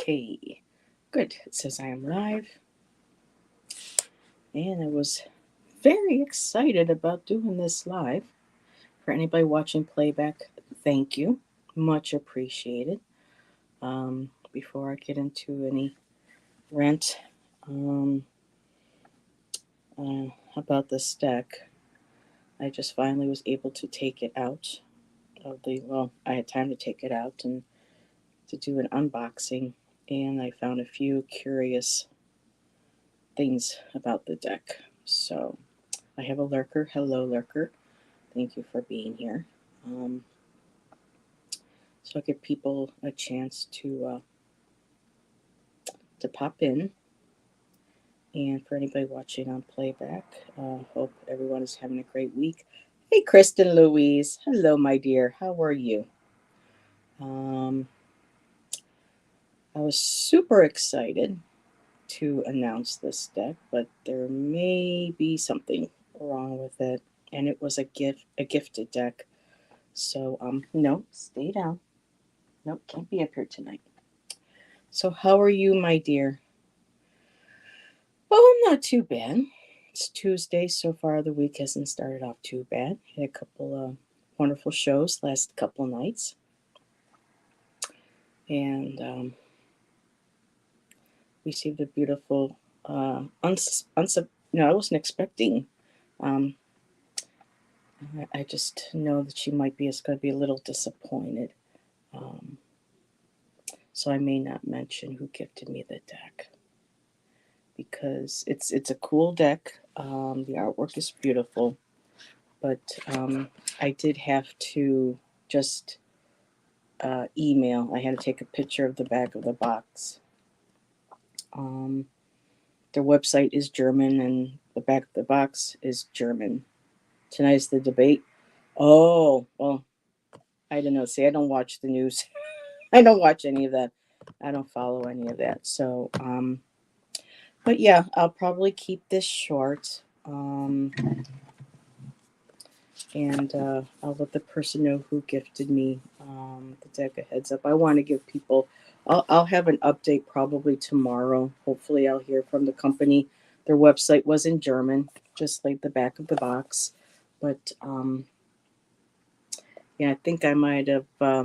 Okay, good. It says I am live, and I was very excited about doing this live. For anybody watching playback, thank you. Much appreciated. Before I get into any rant um, about this deck, I just finally was able to take it out of the, well, I had time to take it out and to do an unboxing, and I found a few curious things about the deck. So I have a lurker. Hello, lurker. Thank you for being here. Um, so I give people a chance to pop in. And for anybody watching on playback, hope everyone is having a great week. Hey, Kristen Louise. Hello, my dear. How are you? Um, I was super excited to announce this deck, but there may be something wrong with it. And it was a gifted deck. So no, stay down. Nope, can't be up here tonight. So how are you, my dear? Well, I'm not too bad. It's Tuesday so far. The week hasn't started off too bad. Had a couple of wonderful shows last couple nights, and received a beautiful. No, I wasn't expecting. Um, I just know that she might be. Is going to be a little disappointed. Um, so I may not mention who gifted me the deck because it's a cool deck. The artwork is beautiful, but I did have to just email. I had to take a picture of the back of the box. Um, their website is German, and the back of the box is German. Tonight's the debate. Oh, well, I don't know. See, I don't watch the news. I don't watch any of that. I don't follow any of that. So, but yeah, I'll probably keep this short. And I'll let the person know who gifted me the deck a heads up. I want to give people. I'll have an update probably tomorrow. Hopefully, I'll hear from the company. Their website was in German, just like the back of the box. But yeah, I think I might have uh,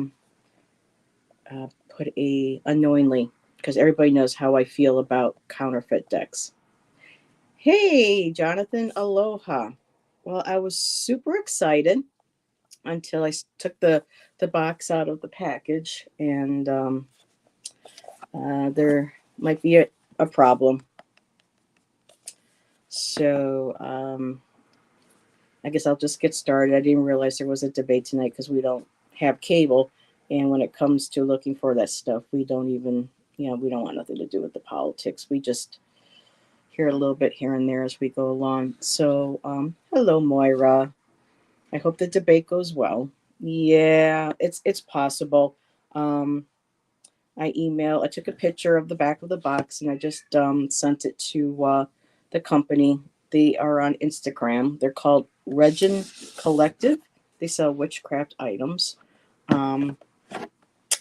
put a unknowingly because everybody knows how I feel about counterfeit decks. Hey, Jonathan, aloha. Well, I was super excited until I took the box out of the package, and there might be a problem. So I guess I'll just get started. I didn't realize there was a debate tonight because we don't have cable, and when it comes to looking for that stuff, we don't even, we don't want nothing to do with the politics. We just hear a little bit here and there as we go along. So hello, Moira. I hope the debate goes well. Yeah, it's possible. Um, I took a picture of the back of the box and I just sent it to the company. They are on Instagram. They're called Regin Collective. They sell witchcraft items. Um,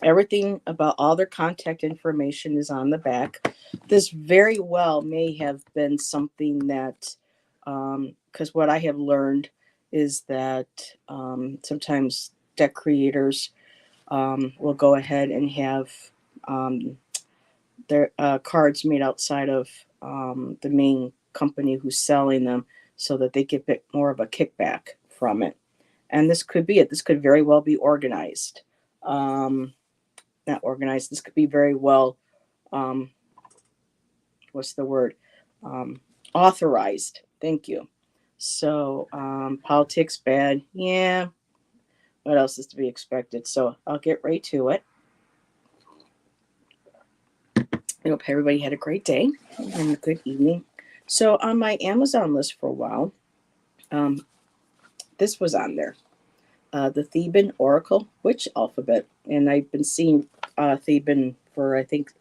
Everything about all their contact information is on the back. This very well may have been something that, because what I have learned is that sometimes deck creators will go ahead and have um, their cards made outside of the main company who's selling them so that they get a bit more of a kickback from it. And this could be it. This could very well be organized. Not organized. This could be very well, um, what's the word? Um, Authorized. Thank you. So, politics bad. Yeah. What else is to be expected? So I'll get right to it. I hope everybody had a great day and a good evening. So on my Amazon list for a while, um, this was on there. The Theban Oracle Witch Alphabet. And I've been seeing Theban for, I think,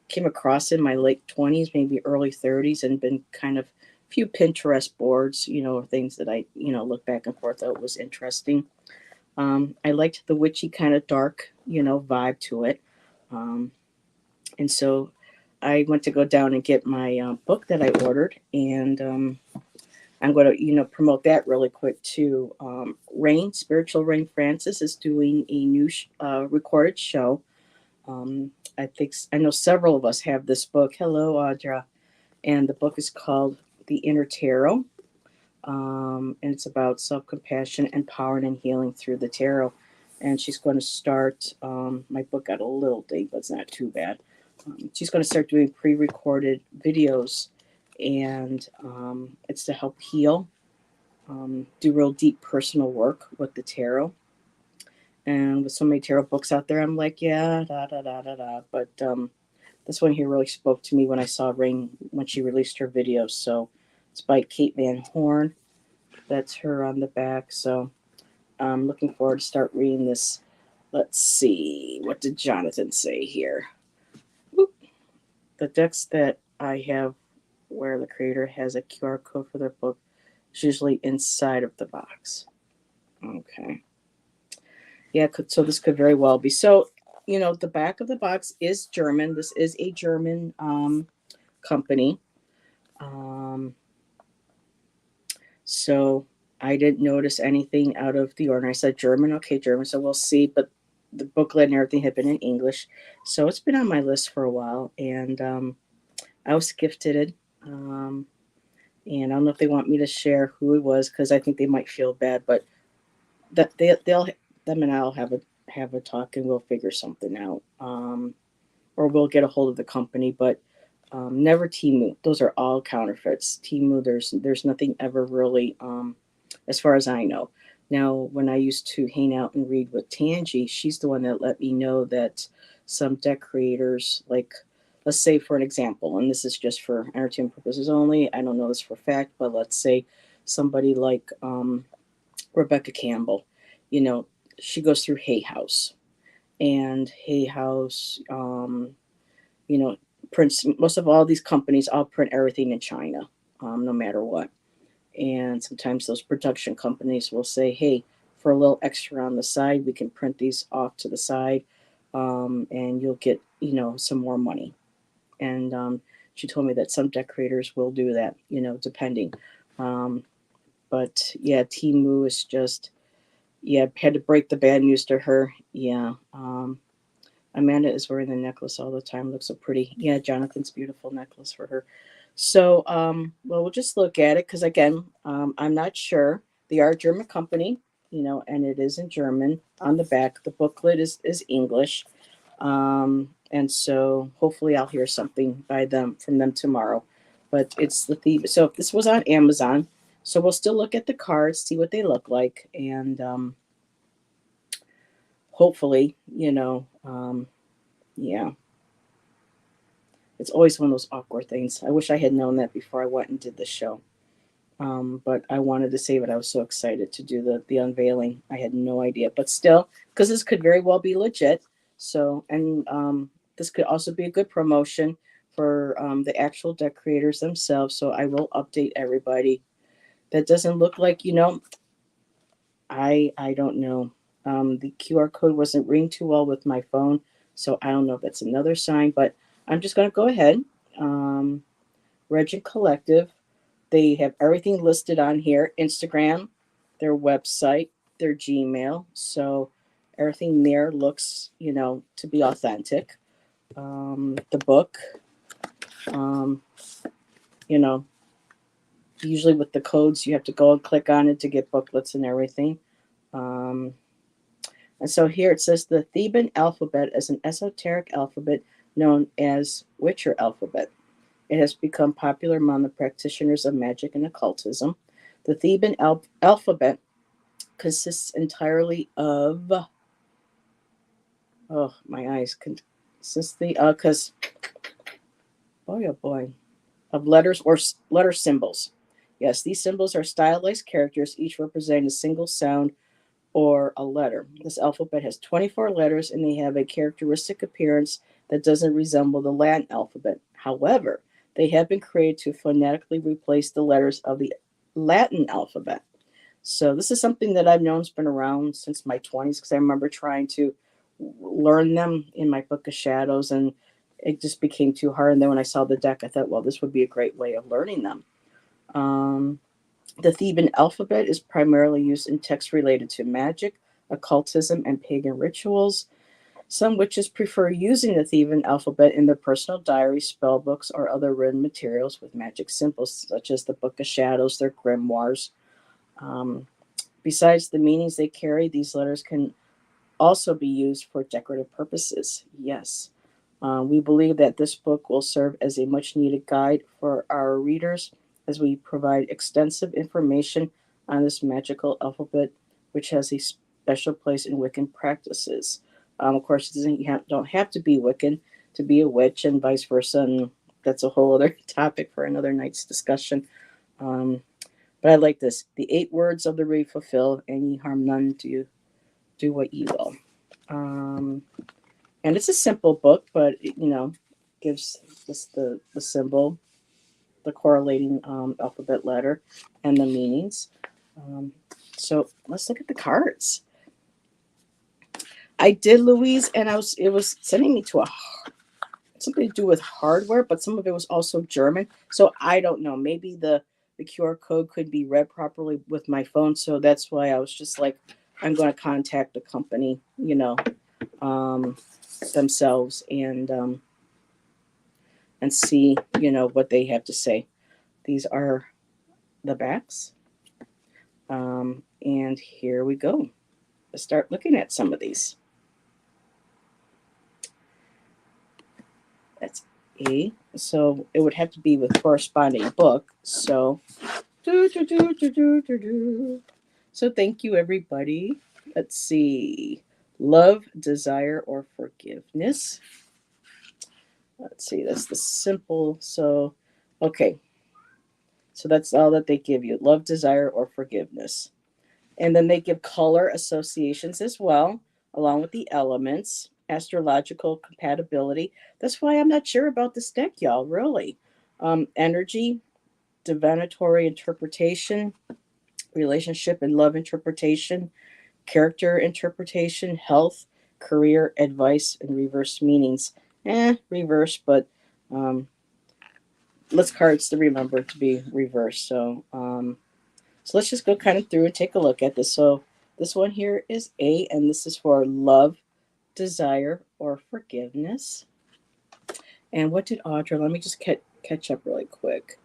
came across in my late 20s, maybe early 30s, and been kind of a few Pinterest boards, things that I, look back and forth, thought was interesting. I liked the witchy kind of dark, vibe to it. Um, And so I went to go down and get my book that I ordered, and I'm going to, promote that really quick too. Spiritual Rain Francis is doing a new recorded show. I know several of us have this book. Hello, Audra. And the book is called The Inner Tarot. And it's about self compassion, empowering, and healing through the tarot. And she's going to start, my book got a little date, but it's not too bad. She's going to start doing pre recorded videos, and it's to help heal, do real deep personal work with the tarot. And with so many tarot books out there, I'm like, yeah, da da da da da. But this one here really spoke to me when I saw Rain when she released her videos. So it's by Kate Van Horn. That's her on the back. So I'm looking forward to start reading this. Let's see. What did Jonathan say here? Whoop. The decks that I have where the creator has a QR code for their book is usually inside of the box. Okay. Yeah, so this could very well be. So, the back of the box is German. This is a German company. So I didn't notice anything out of the ordinary. I said German, okay, German. So we'll see. But the booklet and everything had been in English, so it's been on my list for a while. And I was gifted it. And I don't know if they want me to share who it was because I think they might feel bad. But that they'll them and I'll have a talk and we'll figure something out. Or we'll get a hold of the company, but never Timu. Those are all counterfeits. Timu, there's nothing ever really, as far as I know. Now, when I used to hang out and read with Tangi, she's the one that let me know that some deck creators, like, let's say for an example, and this is just for entertainment purposes only. I don't know this for a fact, but let's say somebody like Rebecca Campbell, she goes through Hay House, and Hay House, prints most of all these companies. All print everything in China, no matter what. And sometimes those production companies will say, "Hey, for a little extra on the side, we can print these off to the side, and you'll get some more money." And she told me that some decorators will do that, depending. Um, but yeah, Timu is just, yeah, had to break the bad news to her. Yeah. Amanda is wearing the necklace all the time. Looks so pretty. Yeah, Jonathan's beautiful necklace for her. So, well, we'll just look at it because, again, I'm not sure. They are a German company, and it is in German on the back. The booklet is English. And so hopefully I'll hear something from them tomorrow. But it's the theme. So this was on Amazon. So we'll still look at the cards, see what they look like, and hopefully, yeah. It's always one of those awkward things. I wish I had known that before I went and did the show. But I wanted to save it. I was so excited to do the unveiling. I had no idea, but still, because this could very well be legit. So, and this could also be a good promotion for the actual deck creators themselves. So I will update everybody. That doesn't look like, I don't know. The QR code wasn't ringing too well with my phone, so I don't know if that's another sign. But I'm just going to go ahead. Regent Collective. They have everything listed on here: Instagram, their website, their Gmail. So everything there looks, to be authentic. The book, um, you know, usually with the codes, you have to go and click on it to get booklets and everything. Um, and so here it says the Theban alphabet is an esoteric alphabet known as Witcher alphabet. It has become popular among the practitioners of magic and occultism. The Theban alphabet consists entirely of, oh, my eyes, consists because, boy, oh boy, of letters or letter symbols. Yes, these symbols are stylized characters, each representing a single sound or a letter. This alphabet has 24 letters and they have a characteristic appearance that doesn't resemble the Latin alphabet. However, they have been created to phonetically replace the letters of the Latin alphabet. So this is something that I've known has been around since my 20s because I remember trying to learn them in my Book of Shadows, and it just became too hard. And then when I saw the deck, I thought, well, this would be a great way of learning them. Um, the Theban alphabet is primarily used in texts related to magic, occultism, and pagan rituals. Some witches prefer using the Theban alphabet in their personal diaries, spell books, or other written materials with magic symbols, such as the Book of Shadows, their grimoires. Um, Besides the meanings they carry, these letters can also be used for decorative purposes. Yes. We believe that this book will serve as a much needed guide for our readers as we provide extensive information on this magical alphabet, which has a special place in Wiccan practices. Of course, it doesn't, you don't have to be Wiccan to be a witch, and vice versa. And that's a whole other topic for another night's discussion. Um, but I like this. The 8 words of the reed fulfill, and ye harm none, do what ye will. Um, and it's a simple book, but it, gives just the symbol, the correlating alphabet letter, and the meanings. Um, so let's look at the cards. I did, Louise, and it was sending me to something to do with hardware, but some of it was also German. So I don't know. Maybe the QR code could be read properly with my phone. So that's why I was just like, I'm going to contact the company, um, themselves and see, what they have to say. These are the backs. And here we go. Let's start looking at some of these. That's A. So it would have to be with corresponding book. So, so thank you, everybody. Let's see. Love, desire, or forgiveness. Let's see. That's the simple. So, okay. So that's all that they give you: love, desire, or forgiveness. And then they give color associations as well, along with the elements, astrological compatibility. That's why I'm not sure about this deck, y'all, really. Energy, divinatory interpretation, relationship and love interpretation, character interpretation, health, career, advice, and reverse meanings. Reverse, but let's cards to remember to be reversed. So let's just go kind of through and take a look at this. So this one here is A, and this is for love, desire, or forgiveness. And what did Audra? Let me just catch up really quick.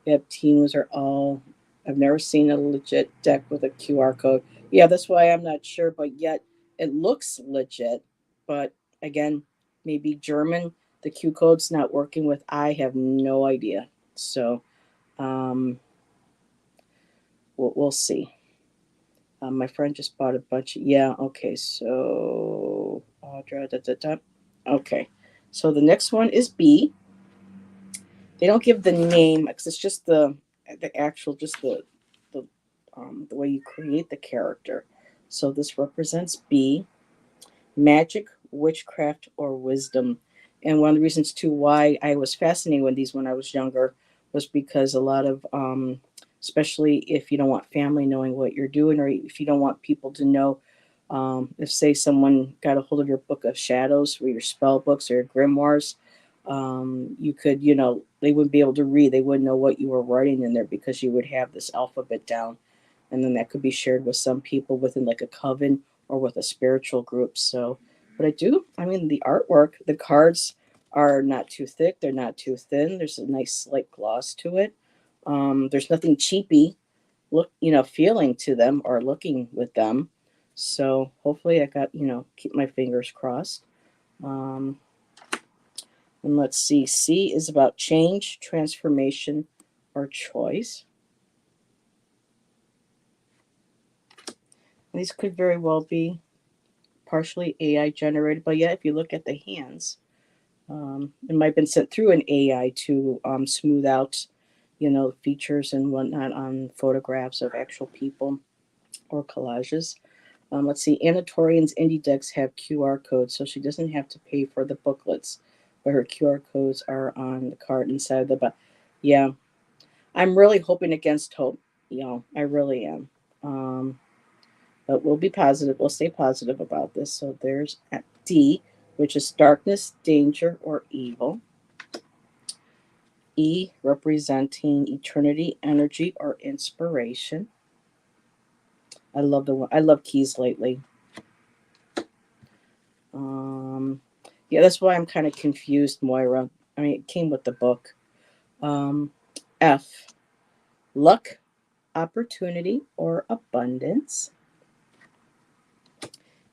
Yep, teams are all. I've never seen a legit deck with a QR code. Yeah, that's why I'm not sure, but yet it looks legit. But again, maybe German. The Q code's not working with. I have no idea. So um, we'll see. My friend just bought a bunch. Yeah, okay. So Audra, da, da, da. Okay. So the next one is B. They don't give the name because it's just the actual just the way you create the character. So this represents B, magic, witchcraft, or wisdom. And one of the reasons too why I was fascinated with these when I was younger was because a lot of especially if you don't want family knowing what you're doing, or if you don't want people to know, if say someone got a hold of your book of shadows or your spell books or your grimoires, you could, they wouldn't be able to read. They wouldn't know what you were writing in there because you would have this alphabet down. And then that could be shared with some people within like a coven or with a spiritual group. So, but I mean, the artwork, the cards are not too thick. They're not too thin. There's a nice slight gloss to it. There's nothing cheapy feeling to them or looking with them. So hopefully I got, keep my fingers crossed. Um, and let's see. C is about change, transformation, or choice. These could very well be partially AI generated, but yet if you look at the hands, it might have been sent through an AI to smooth out, features and whatnot on photographs of actual people or collages. Let's see, Anatorian's indie decks have QR codes, so she doesn't have to pay for the booklets, but her QR codes are on the card inside the book. Yeah, I'm really hoping against hope. I really am. But we'll be positive. We'll stay positive about this. So there's D. which is darkness, danger, or evil. E, representing eternity, energy, or inspiration. I love the one. I love keys lately. Um, yeah, that's why I'm kind of confused, Moira. I mean, it came with the book. Um, F, luck, opportunity, or abundance.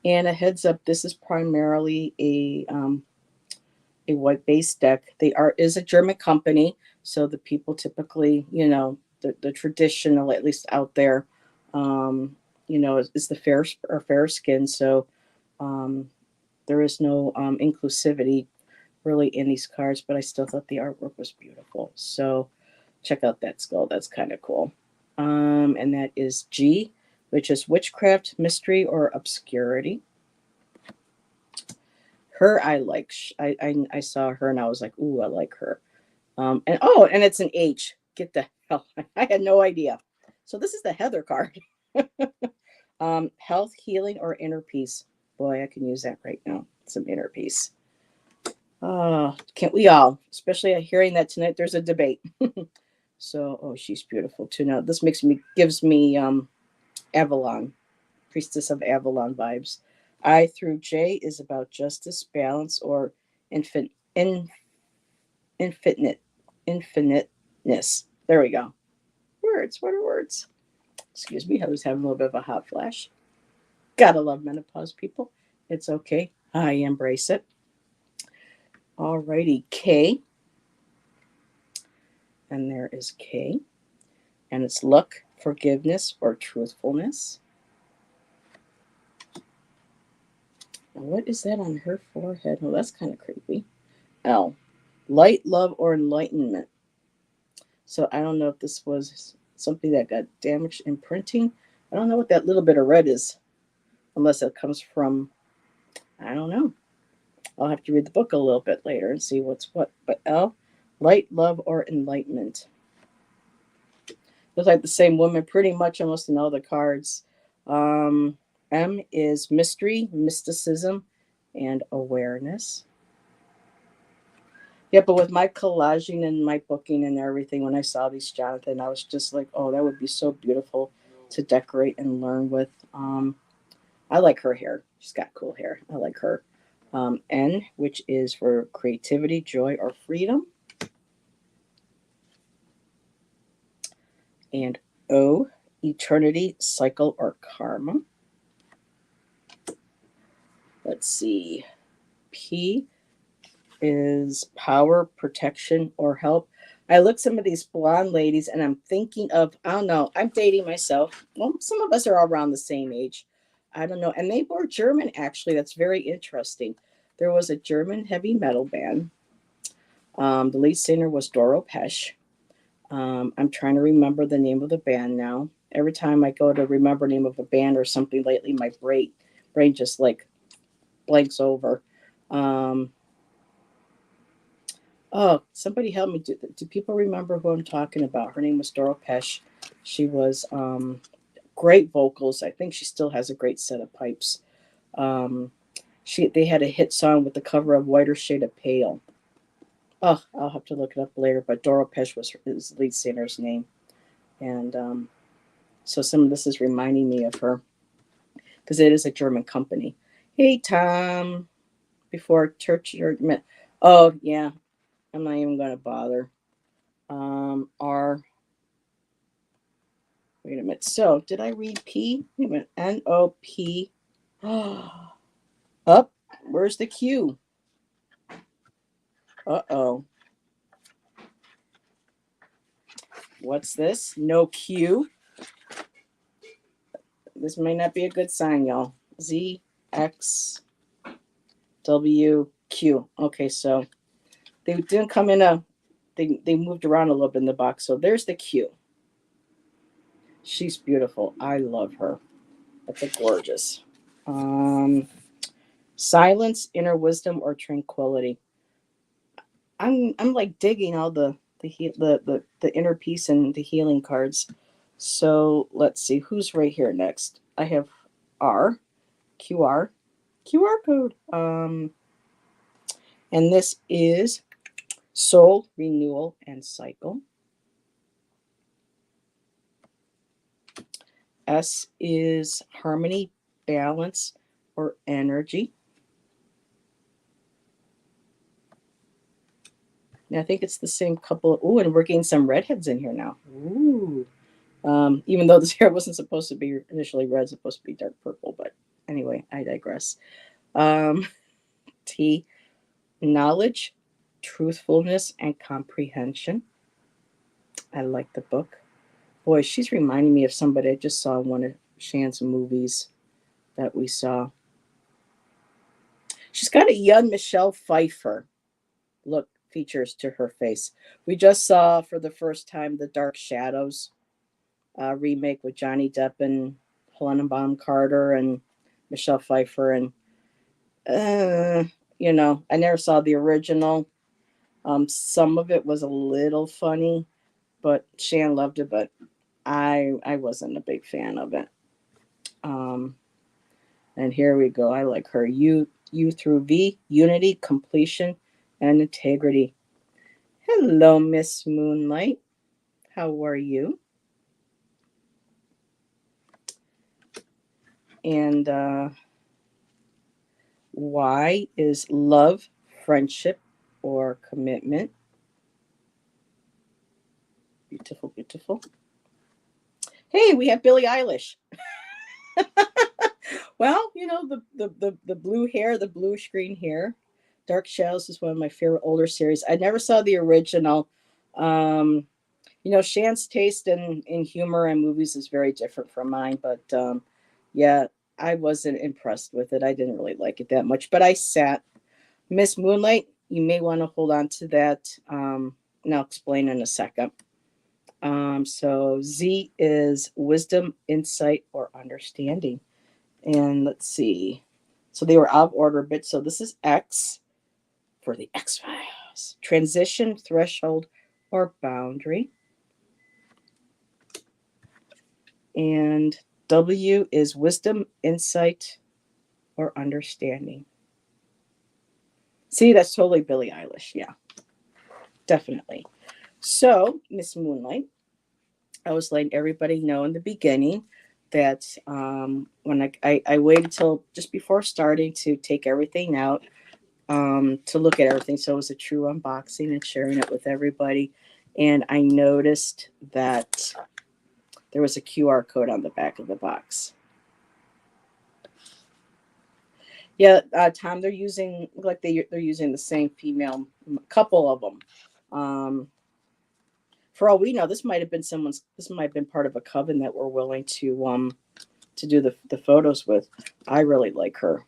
And a heads up, this is primarily a white based deck. They are is a German company, so the people typically, the traditional, at least out there, um, is the fair skin. So um, there is no inclusivity really in these cards, but I still thought the artwork was beautiful. So check out that skull. That's kind of cool. And that is G, which is witchcraft, mystery, or obscurity. Her, I like. I saw her and I was like, ooh, I like her. And it's an H. Get the hell! I had no idea. So this is the Heather card. Health, healing, or inner peace. Boy, I can use that right now. Some inner peace. Can't we all? Especially hearing that tonight. There's a debate. So, oh, she's beautiful too. Now this gives me Avalon, Priestess of Avalon vibes. I through J is about justice, balance, or infin, in, infinite, infiniteness. There we go. Words. What are words? Excuse me. I was having a little bit of a hot flash. Gotta love menopause, people. It's okay. I embrace it. Alrighty, K. And there is K. And it's luck, forgiveness, or truthfulness. Now, what is that on her forehead? Oh, that's kind of creepy. L. Light, love, or enlightenment. So I don't know if this was something that got damaged in printing. I don't know what that little bit of red is, unless it comes from, I don't know. I'll have to read the book a little bit later and see what's what. But L, light, love, or enlightenment. Looks like the same woman pretty much almost in all the cards. Um, M is mystery, mysticism, and awareness. Yeah, but with my collaging and my booking and everything, when I saw these, Jonathan, I was just like, oh, that would be so beautiful to decorate and learn with. I like her hair. She's got cool hair. I like her. N, which is for creativity, joy, or freedom. And O, eternity, cycle, or karma. Let's see. P is power, protection, or help. I look some of these blonde ladies and I'm thinking of, I don't know, I'm dating myself. Well, some of us are all around the same age. I don't know. And they were German, actually. That's very interesting. There was a German heavy metal band. The lead singer was Doro Pesch. I'm trying to remember the name of the band now. Every time I go to remember the name of a band or something lately, my brain just like blanks over. Um, Oh, somebody help me. Do people remember who I'm talking about? Her name was Doro Pesch. She was great vocals. I think she still has a great set of pipes. Um, they had a hit song with the cover of Whiter Shade of Pale. Oh, I'll have to look it up later. But Doro Pesch was his lead singer's name, and so some of this is reminding me of her because it is a German company. Hey, Tom. Before church, oh yeah, I'm not even going to bother. R. Wait a minute. So, did I read P? Wait a minute. N-O-P. Up. Where's the Q? Uh-oh. What's this? No Q. This may not be a good sign, y'all. Z, X, W, Q. Okay, so they didn't come in they moved around a little bit in the box. So there's the Q. She's beautiful. I love her. That's a gorgeous. Silence, inner wisdom, or tranquility. I'm like digging all the inner peace and the healing cards. So let's see who's right here next. I have R, QR, QR code. And this is Soul, Renewal, and Cycle. S is Harmony, Balance, or Energy. And I think it's the same couple. Oh, and we're getting some redheads in here now. Ooh. Even though this hair wasn't supposed to be initially red, it's supposed to be dark purple. But anyway, I digress. T, Knowledge, Truthfulness, and Comprehension. I like the book. Boy, she's reminding me of somebody I just saw in one of Shan's movies that we saw. She's got a young Michelle Pfeiffer look features to her face. We just saw for the first time the Dark Shadows remake with Johnny Depp and Helena Bonham Carter and Michelle Pfeiffer. And, I never saw the original. Some of it was a little funny, but Shan loved it, but I wasn't a big fan of it. And here we go. I like her. U through V, unity, completion, and integrity. Hello, Miss Moonlight. How are you? And Y is love, friendship, or commitment. Beautiful, beautiful. Hey, we have Billie Eilish. Well, the blue hair, the blue screen hair. Dark Shadows is one of my favorite older series. I never saw the original. Shan's taste in humor and movies is very different from mine, but yeah, I wasn't impressed with it. I didn't really like it that much, but I sat. Miss Moonlight, you may want to hold on to that. And I'll explain in a second. So Z is wisdom, insight, or understanding. And let's see. So they were out of order a bit. So this is X for the X Files. Transition, threshold, or boundary. And W is wisdom, insight, or understanding. See, that's totally Billie Eilish. Yeah, definitely. So, Miss Moonlight, I was letting everybody know in the beginning that when I waited till just before starting to take everything out, to look at everything. So it was a true unboxing and sharing it with everybody. And I noticed that there was a QR code on the back of the box. Yeah, Tom, they're using they're using the same female, couple of them. For all we know, this might have been This might have been part of a coven that we're willing to do the photos with. I really like her.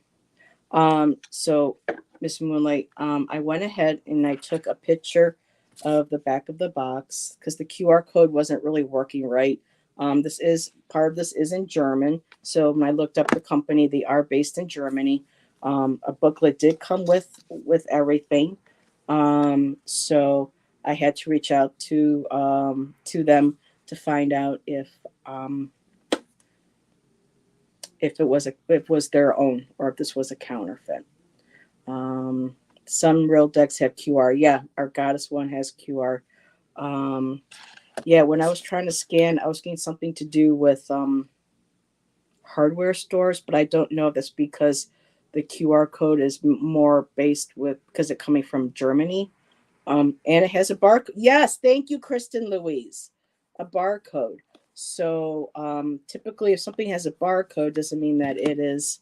So Miss Moonlight, I went ahead and I took a picture of the back of the box because the QR code wasn't really working right. This is part of this is in German. So when I looked up the company, they are based in Germany. A booklet did come with everything. So I had to reach out to them to find out if it was their own or if this was a counterfeit. Some real decks have QR. Yeah, our goddess one has QR. Yeah, when I was trying to scan, I was getting something to do with hardware stores, but I don't know if that's because the QR code is more based with because it's coming from Germany. And it has a barcode. Yes, thank you, Kristen Louise. A barcode. So typically, if something has a barcode, doesn't mean that it is,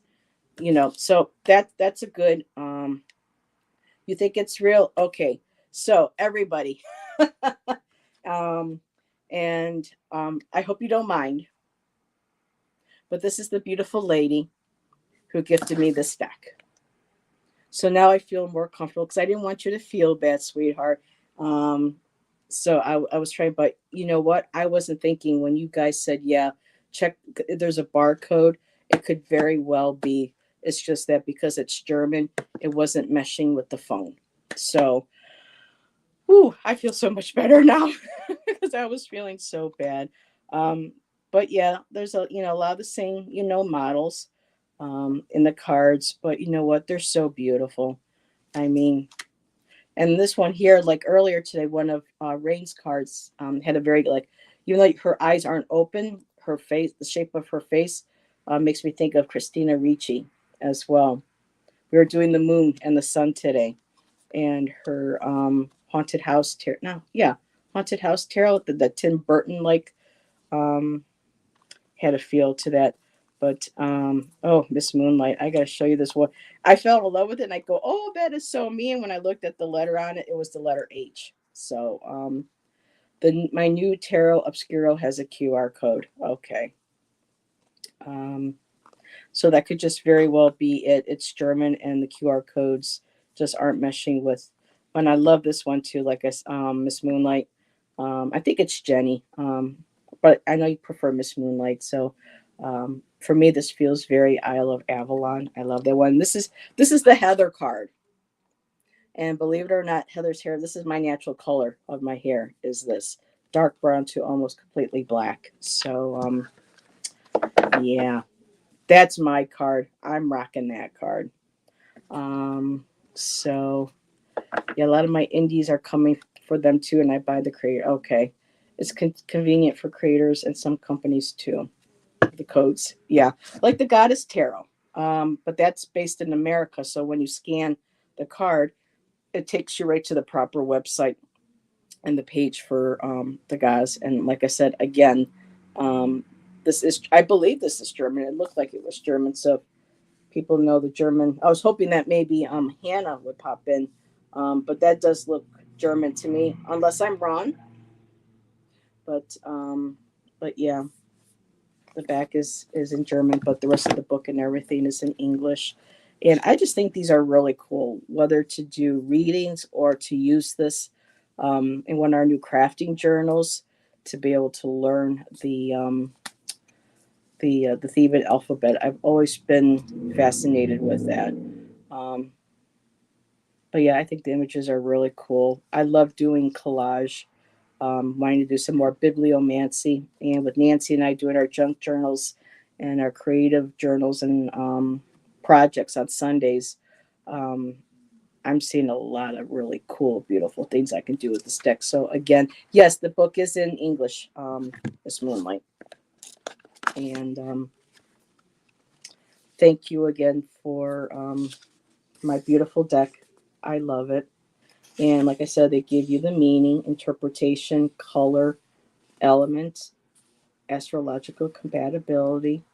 So that's a good. You think it's real? Okay. So everybody, um, and I hope you don't mind, but this is the beautiful lady who gifted me this deck. So now I feel more comfortable because I didn't want you to feel bad, sweetheart. Um, so I was trying, but you know what? I wasn't thinking when you guys said, yeah, check, there's a barcode. It could very well be. It's just that because it's German, it wasn't meshing with the phone. So, whew, I feel so much better now because I was feeling so bad. Um, but yeah, there's a lot of the same, models in the cards, but you know what? They're so beautiful. I mean, And this one here, like earlier today, one of Rain's cards had a very like, even though her eyes aren't open, her face, the shape of her face, makes me think of Christina Ricci as well. We were doing the moon and the sun today, and her haunted house tarot. No, yeah, haunted house tarot. The Tim Burton like um, had a feel to that. But oh, Miss Moonlight, I gotta show you this one. I fell in love with it, and I go, oh, that is so me. And when I looked at the letter on it, it was the letter H. So the my new tarot obscuro has a QR code. Okay, um, so that could just very well be it. It's German, and the QR codes just aren't meshing with. And I love this one too. Like Miss Moonlight. I think it's Jenny, but I know you prefer Miss Moonlight. So for me, this feels very Isle of Avalon. I love that one. This is the Heather card, and believe it or not, Heather's hair. This is my natural color of my hair. Is this dark brown to almost completely black? So yeah, that's my card. I'm rocking that card. Um, so yeah, a lot of my indies are coming for them too, and I buy the creator. Okay, it's convenient for creators and some companies too. The codes, yeah, like the Goddess Tarot, but that's based in America. So when you scan the card, it takes you right to the proper website and the page for the Goddess. And like I said again, um, this is I believe this is German. It looked like it was German, so people know the German. I was hoping that maybe Hannah would pop in, but that does look German to me, unless I'm wrong. But but yeah, the back is in German, but the rest of the book and everything is in English. And I just think these are really cool, whether to do readings or to use this in one of our new crafting journals to be able to learn the Theban alphabet. I've always been fascinated with that. Um, but yeah, I think the images are really cool. I love doing collage, wanting to do some more bibliomancy. And with Nancy and I doing our junk journals and our creative journals and projects on Sundays, um, I'm seeing a lot of really cool, beautiful things I can do with this deck. So again, yes, the book is in English, Miss Moonlight. And thank you again for my beautiful deck. I love it. And like I said, they give you the meaning, interpretation, color, element, astrological compatibility,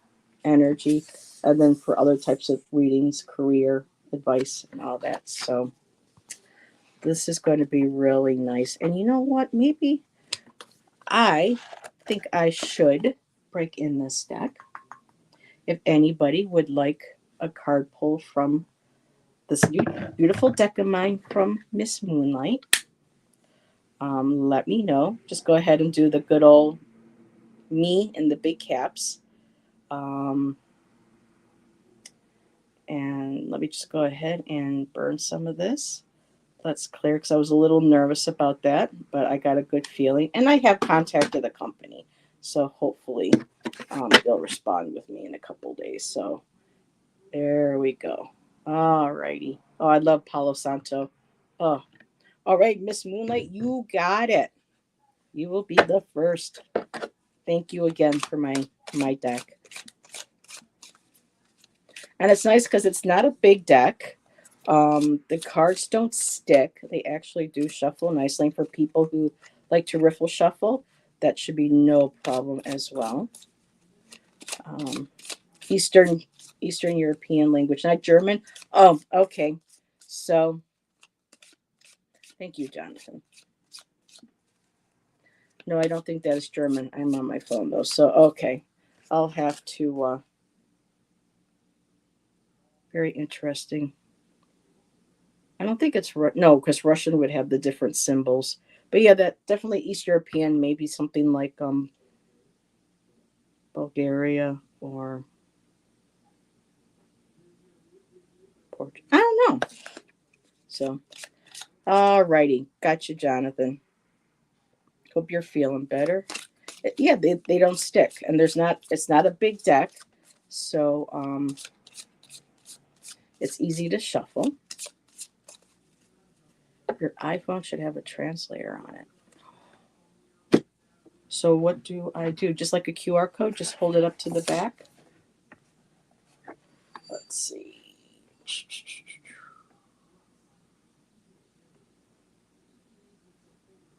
energy, and then for other types of readings, career advice, and all that. So this is going to be really nice. And you know what? Maybe I think I should break in this deck. If anybody would like a card pull from this beautiful deck of mine from Miss Moonlight, let me know. Just go ahead and do the good old me in the big caps. Um, and let me just go ahead and burn some of this. That's clear because I was a little nervous about that, but I got a good feeling. And I have contacted the company. So hopefully they'll respond with me in a couple days. So there we go. All righty. Oh, I love Palo Santo. Oh, all right, Miss Moonlight, you got it. You will be the first. Thank you again for my deck. And it's nice because it's not a big deck. The cards don't stick. They actually do shuffle nicely. And for people who like to riffle shuffle, that should be no problem as well. Um, Eastern Eastern European language, not German. Oh, okay. So thank you, Jonathan. No, I don't think that is German. I'm on my phone though. So okay. I'll have to very interesting. I don't think it's no, because Russian would have the different symbols. But yeah, that definitely East European, maybe something like Bulgaria or Portugal. I don't know. So, alrighty, gotcha, Jonathan. Hope you're feeling better. Yeah, they don't stick, and there's not. It's not a big deck, so it's easy to shuffle. Your iPhone should have a translator on it. So what do I do? Just like a QR code, just hold it up to the back. Let's see.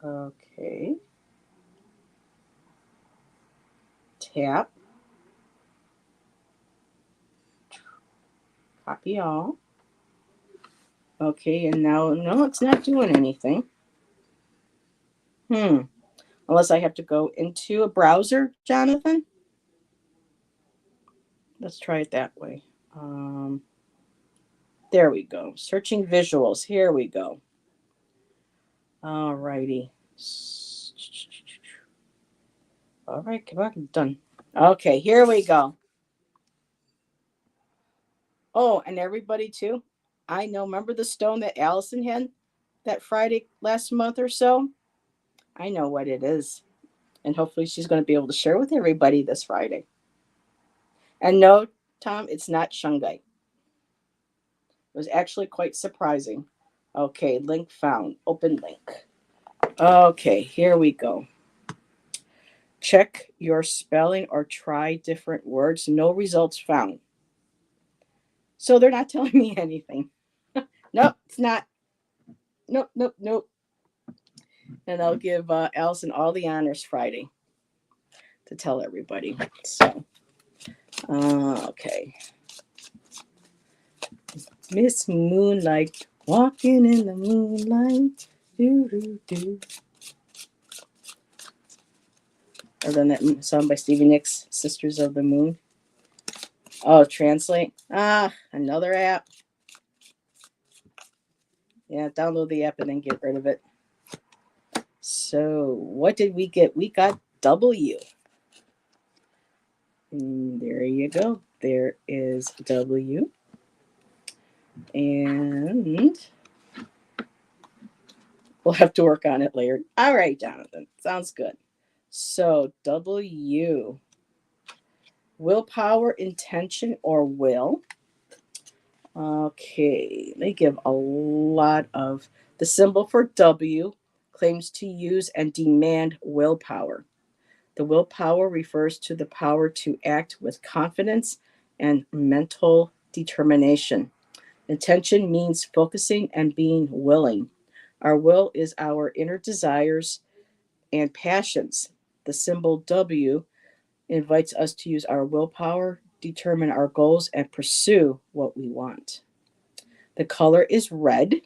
Okay. Tap. Copy all. Okay, and now, no, it's not doing anything. Unless I have to go into a browser, Jonathan. Let's try it that way. There we go. Searching visuals. Here we go. All righty. All right, come on, done. Okay, here we go. Oh, and everybody too. I know. Remember the stone that Allison had that Friday last month or so? I know what it is, and hopefully she's going to be able to share with everybody this Friday. And no, Tom, it's not shungite. It was actually quite surprising. Okay, link found. Open link. Okay, here we go. Check your spelling or try different words. No results found. So they're not telling me anything. Nope, it's not. Nope, nope, nope. And I'll give Allison all the honors Friday to tell everybody. So, okay. Miss Moonlight, walking in the moonlight. Do, do, do. Or then that song by Stevie Nicks, Sisters of the Moon. Oh, translate. Another app. Yeah, download the app and then get rid of it. So, what did we get? We got W. And there you go. There is W. And we'll have to work on it later. All right, Jonathan. Sounds good. So, W. Willpower, intention, or will. Okay, they give a lot of. The symbol for W claims to use and demand willpower. The willpower refers to the power to act with confidence and mental determination. Intention means focusing and being willing. Our will is our inner desires and passions. The symbol W invites us to use our willpower, determine our goals, and pursue what we want. The color is red.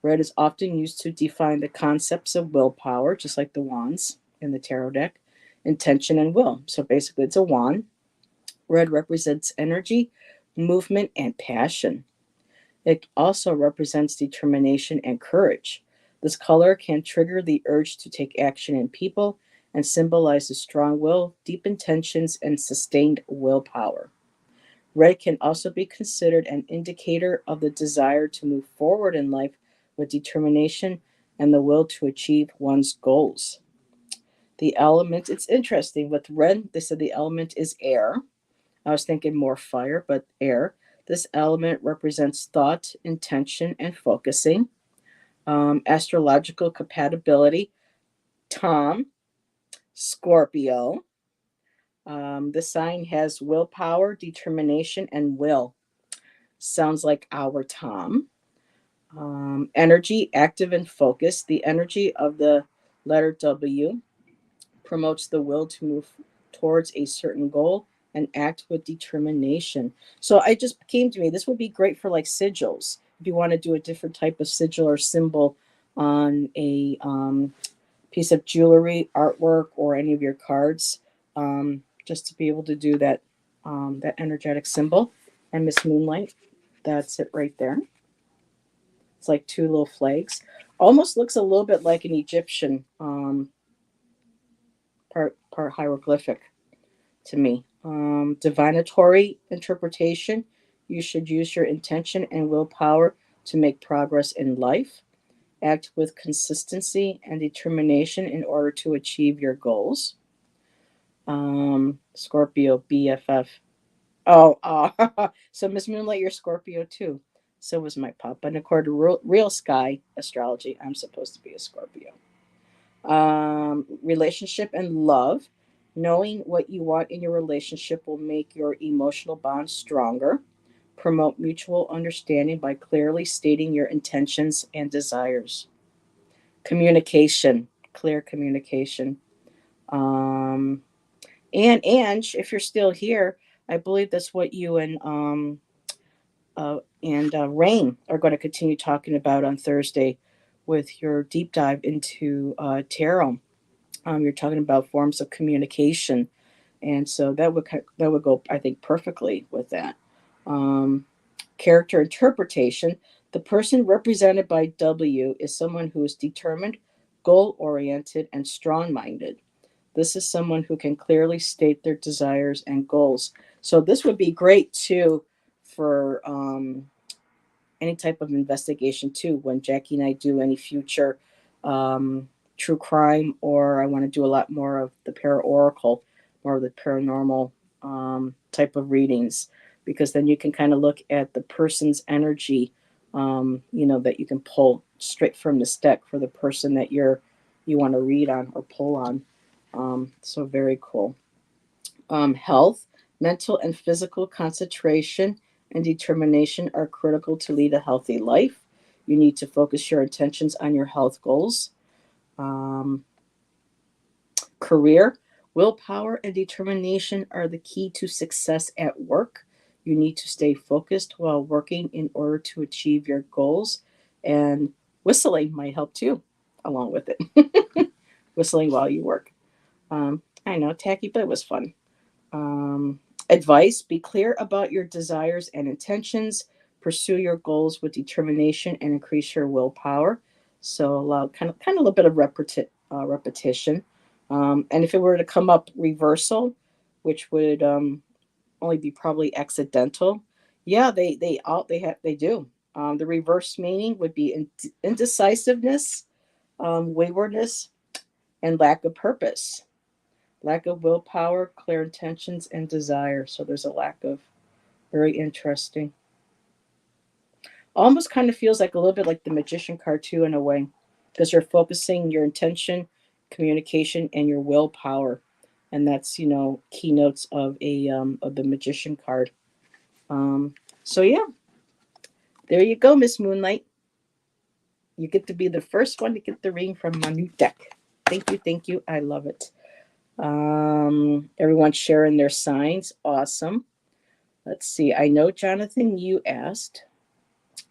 Red is often used to define the concepts of willpower, just like the wands in the tarot deck, intention, and will. So basically, it's a wand. Red represents energy, movement, and passion. It also represents determination and courage. This color can trigger the urge to take action in people and symbolizes strong will, deep intentions, and sustained willpower. Red can also be considered an indicator of the desire to move forward in life with determination and the will to achieve one's goals. The element, it's interesting. With red, they said the element is air. I was thinking more fire, but air. This element represents thought, intention, and focusing. Astrological compatibility, Tom, Scorpio. The sign has willpower, determination, and will. Sounds like our Tom. Energy, active and focused. The energy of the letter W promotes the will to move towards a certain goal and act with determination. So I just came to me, this would be great for like sigils. If you want to do a different type of sigil or symbol on a piece of jewelry, artwork, or any of your cards, just to be able to do that that energetic symbol. And Miss Moonlight, that's it right there. It's like two little flags. Almost looks a little bit like an Egyptian part hieroglyphic to me. Divinatory interpretation. You should use your intention and willpower to make progress in life. Act with consistency and determination in order to achieve your goals. Scorpio BFF. Oh, so Miss Moonlight, you're Scorpio too. So was my papa. And according to real sky astrology, I'm supposed to be a Scorpio. Relationship and love. Knowing what you want in your relationship will make your emotional bond stronger. Promote mutual understanding by clearly stating your intentions and desires. Communication, clear communication. Um, and Ange, if you're still here, I believe that's what you and Rain are going to continue talking about on Thursday with your deep dive into tarot. You're talking about forms of communication, and so that would go, I think, perfectly with that. Um, Character interpretation. The person represented by W is someone who is determined, goal oriented, and strong minded. This is someone who can clearly state their desires and goals. So this would be great too for any type of investigation too. When Jackie and I do any future um, true crime, or I want to do a lot more of the para oracle, more of the paranormal type of readings, because then you can kind of look at the person's energy, that you can pull straight from the deck for the person that you want to read on or pull on. So very cool. Health, mental and physical concentration and determination are critical to lead a healthy life. You need to focus your intentions on your health goals. Um, Career, willpower and determination are the key to success at work. You need to stay focused while working in order to achieve your goals. And whistling might help too, along with it. Whistling while you work. I know, tacky, but it was fun. Um, Advice, be clear about your desires and intentions. Pursue your goals with determination and increase your willpower. So allow kind of a little bit of repetition. And if it were to come up reversal, which would only be probably accidental, yeah, they do. The reverse meaning would be indecisiveness, waywardness, and lack of purpose, lack of willpower, clear intentions, and desire. So there's a lack of. Very interesting. Almost kind of feels like a little bit like the magician card too, in a way, because you're focusing your intention, communication, and your willpower, and that's keynotes of the magician card. Um, so yeah, there you go, Miss Moonlight. You get to be the first one to get the ring from my new deck. Thank you, thank you. I love it. Everyone's sharing their signs. Awesome. Let's see. I know, Jonathan, you asked.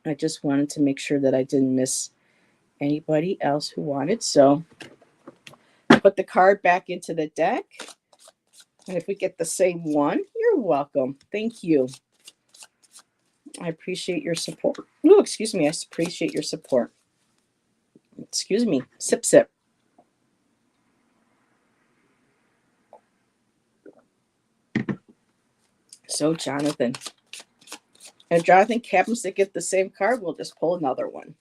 I just wanted to make sure that I didn't miss anybody else who wanted. So put the card back into the deck. And if we get the same one, you're welcome. Thank you. I appreciate your support. Oh, excuse me. I appreciate your support. Excuse me. Sip, sip. So, Jonathan. And Jonathan happens to get the same card, we'll just pull another one.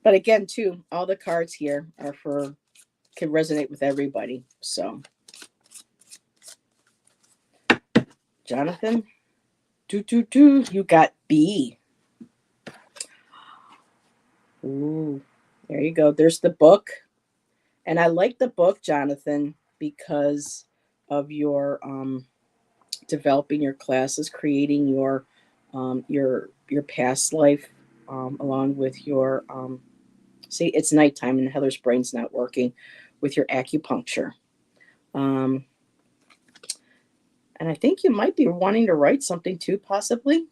But again, too, all the cards here can resonate with everybody. So, Jonathan, you got B. Ooh, there you go. There's the book. And I like the book, Jonathan, because of your developing your classes, creating your past life, along with your see, it's nighttime and Heather's brain's not working, with your acupuncture. Um, and I think you might be wanting to write something too, possibly.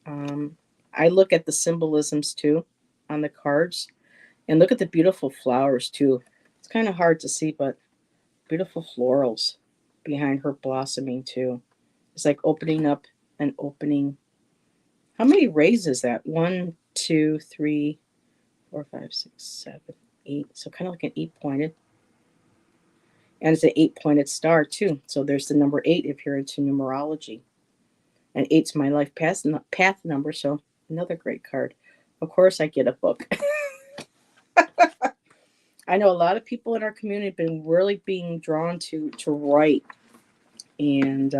Um, I look at the symbolisms too on the cards, and look at the beautiful flowers too. It's kind of hard to see, but beautiful florals behind her blossoming too. It's like opening up and opening. How many rays is that? 1, 2, 3, 4, 5, 6, 7, 8. So kind of like an 8-pointed. And it's an 8-pointed star too. So there's the number 8 if you're into numerology. And 8's my life path number. So another great card. Of course, I get a book. I know a lot of people in our community have been really being drawn to write, and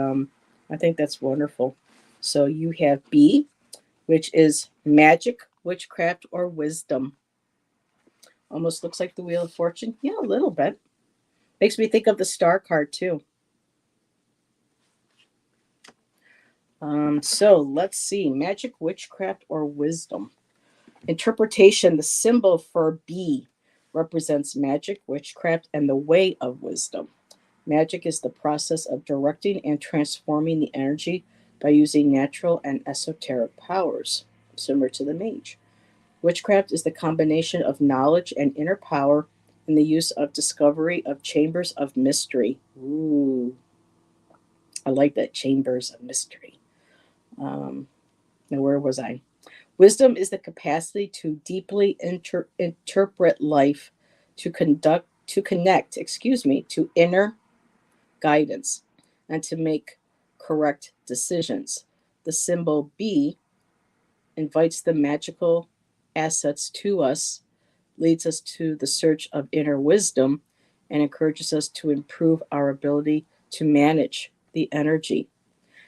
I think that's wonderful. So you have B, which is magic, witchcraft, or wisdom. Almost looks like the Wheel of Fortune. Yeah, a little bit. Makes me think of the Star card too. So let's see, magic, witchcraft, or wisdom. Interpretation, the symbol for B represents magic, witchcraft, and the way of wisdom. Magic is the process of directing and transforming the energy by using natural and esoteric powers, similar to the mage. Witchcraft is the combination of knowledge and inner power in the use of discovery of chambers of mystery. Ooh, I like that, chambers of mystery. Um, now, where was I? Wisdom is the capacity to deeply interpret life, to connect, to inner guidance, and to make correct decisions. The symbol B invites the magical assets to us, leads us to the search of inner wisdom, and encourages us to improve our ability to manage the energy.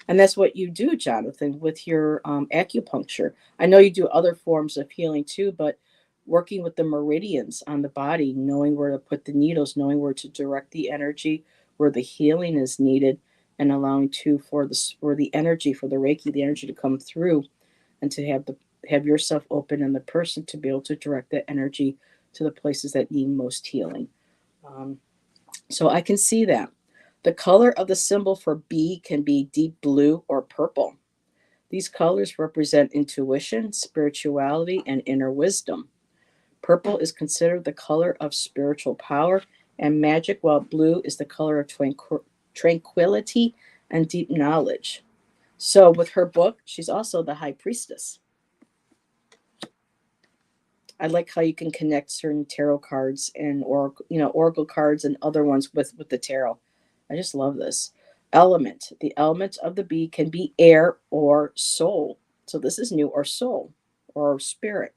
And that's what you do, Jonathan, with your acupuncture. I know you do other forms of healing too, but working with the meridians on the body, knowing where to put the needles, knowing where to direct the energy, where the healing is needed, and allowing for the energy, for the Reiki, the energy to come through, and to have yourself open and the person to be able to direct that energy to the places that need most healing. Um, so I can see that. The color of the symbol for B can be deep blue or purple. These colors represent intuition, spirituality, and inner wisdom. Purple is considered the color of spiritual power and magic, while blue is the color of tranquility and deep knowledge. So, with her book, she's also the high priestess. I like how you can connect certain tarot cards and oracle cards and other ones with the tarot. I just love this. Element. The element of the bee can be air or soul. So this is new, or soul or spirit.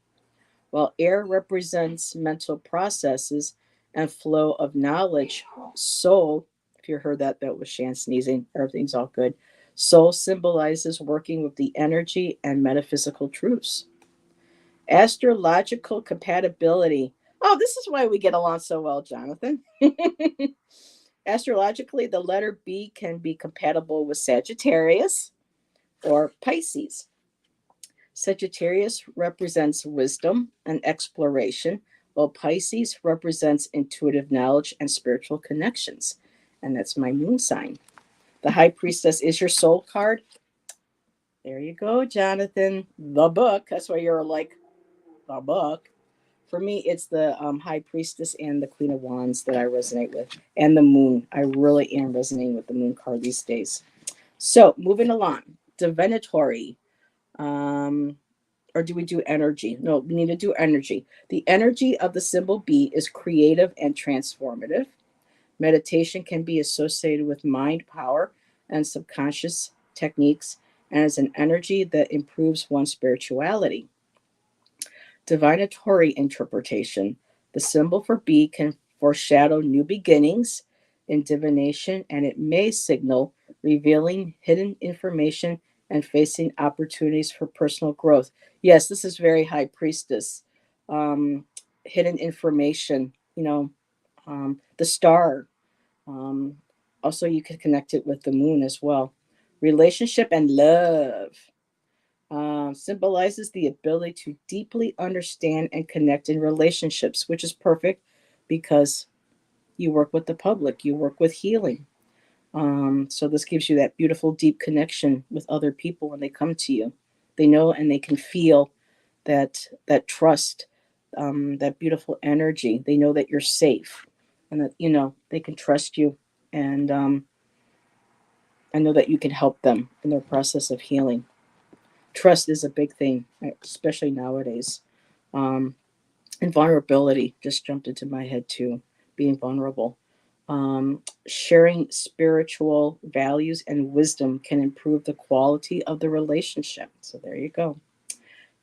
While air represents mental processes and flow of knowledge, soul, if you heard that, that was Shan sneezing. Everything's all good. Soul symbolizes working with the energy and metaphysical truths. Astrological compatibility. Oh, this is why we get along so well, Jonathan. Astrologically, the letter B can be compatible with Sagittarius or Pisces. Sagittarius represents wisdom and exploration, while Pisces represents intuitive knowledge and spiritual connections. And that's my moon sign. The High Priestess is your soul card. There you go, Jonathan. The book. That's why you're like, the book. For me, it's the High Priestess and the Queen of Wands that I resonate with, and the Moon. I really am resonating with the Moon card these days. So, moving along. Divinatory. Um, or do we do energy? No, we need to do energy. The energy of the symbol B is creative and transformative. Meditation can be associated with mind power and subconscious techniques, and is an energy that improves one's spirituality. Divinatory interpretation. The symbol for B can foreshadow new beginnings in divination, and it may signal revealing hidden information and facing opportunities for personal growth. Yes, this is very high priestess. Um, Hidden information, the star. Um, Also, you could connect it with the moon as well. Relationship and love symbolizes the ability to deeply understand and connect in relationships, which is perfect because you work with the public, you work with healing. So this gives you that beautiful, deep connection with other people when they come to you. They know and they can feel that trust, that beautiful energy. They know that you're safe, and that they can trust you, and I know that you can help them in their process of healing. Trust is a big thing, especially nowadays. Um, and vulnerability just jumped into my head too, being vulnerable. Sharing spiritual values and wisdom can improve the quality of the relationship. So there you go.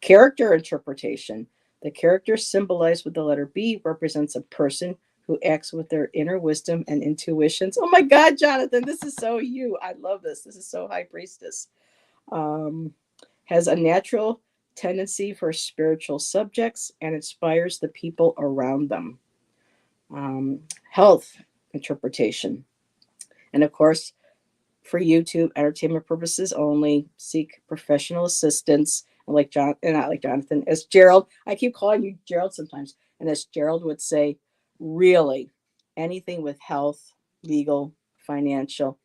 Character interpretation. The character symbolized with the letter B represents a person who acts with their inner wisdom and intuitions. Oh my God, Jonathan, this is so you. I love this. This is so high priestess. Um, has a natural tendency for spiritual subjects and inspires the people around them. Um, Health interpretation. And of course, for YouTube entertainment purposes only, seek professional assistance. Like John, and not like Jonathan, as Gerald. I keep calling you Gerald sometimes, and as Gerald would say, really, anything with health, legal, financial,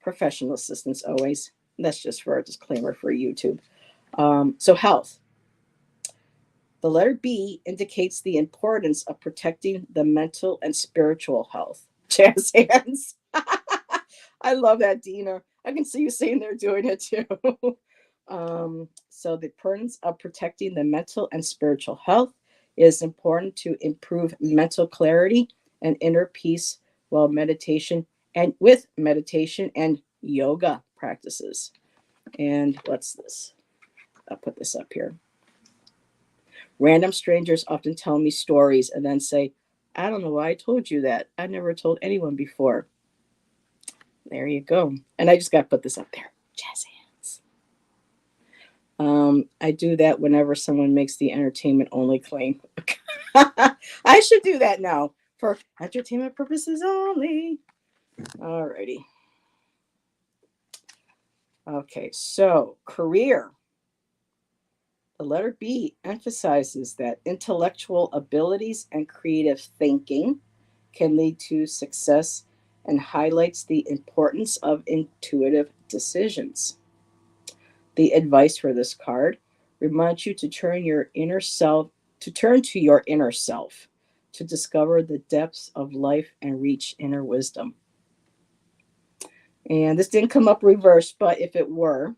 professional assistance always. That's just for a disclaimer for YouTube. So health. The letter B indicates the importance of protecting the mental and spiritual health. Jazz hands. I love that, Dina. I can see you sitting there doing it too. So the importance of protecting the mental and spiritual health is important to improve mental clarity and inner peace while meditation and with meditation and yoga practices. And what's this? I'll put this up here. Random strangers often tell me stories and then say, I don't know why I told you that. I never told anyone before. There you go. And I just got to put this up there. Jazz hands. I do that whenever someone makes the entertainment only claim. I should do that now for entertainment purposes only. Alrighty. Okay, so career. The letter B emphasizes that intellectual abilities and creative thinking can lead to success and highlights the importance of intuitive decisions. The advice for this card reminds you to turn to your inner self to discover the depths of life and reach inner wisdom. And this didn't come up reversed, but if it were,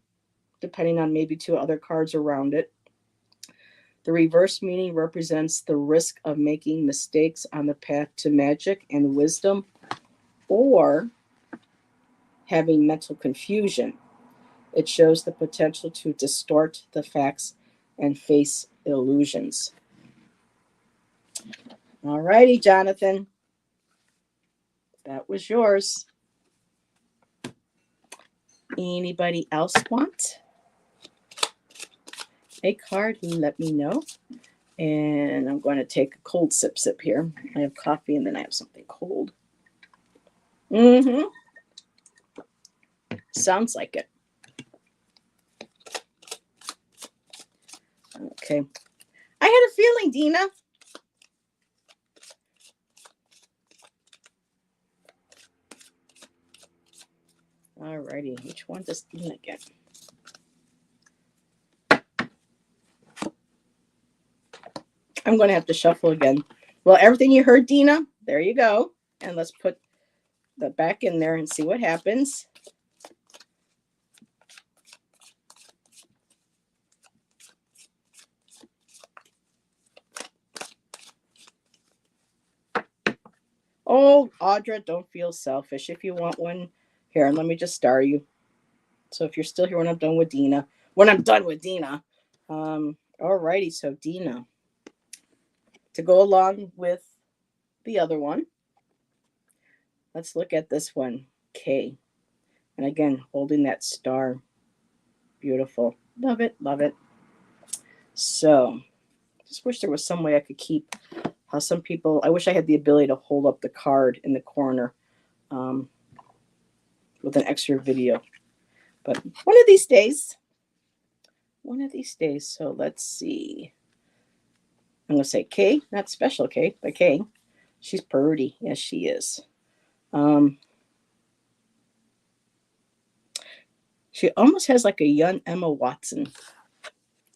depending on maybe two other cards around it, the reverse meaning represents the risk of making mistakes on the path to magic and wisdom or having mental confusion. It shows the potential to distort the facts and face illusions. All righty, Jonathan. That was yours. Anybody else want a card? Let me know. And I'm going to take a cold sip here. I have coffee and then I have something cold. Mm-hmm. Sounds like it. Okay. I had a feeling, Dina. Alrighty. Which one does Dina get? I'm going to have to shuffle again. Well, everything you heard, Dina, there you go. And let's put the back in there and see what happens. Oh, Audra, don't feel selfish. If you want one, here, let me just star you. So if you're still here when I'm done with Dina, alrighty, so Dina, to go along with the other one, let's look at this one, K. And again, holding that star. Beautiful. Love it, love it. So, just wish there was some way I could keep how some people, I wish I had the ability to hold up the card in the corner with an extra video. But one of these days. So let's see. I'm going to say K, not special K, but K. She's pretty. Yes, she is. She almost has like a young Emma Watson,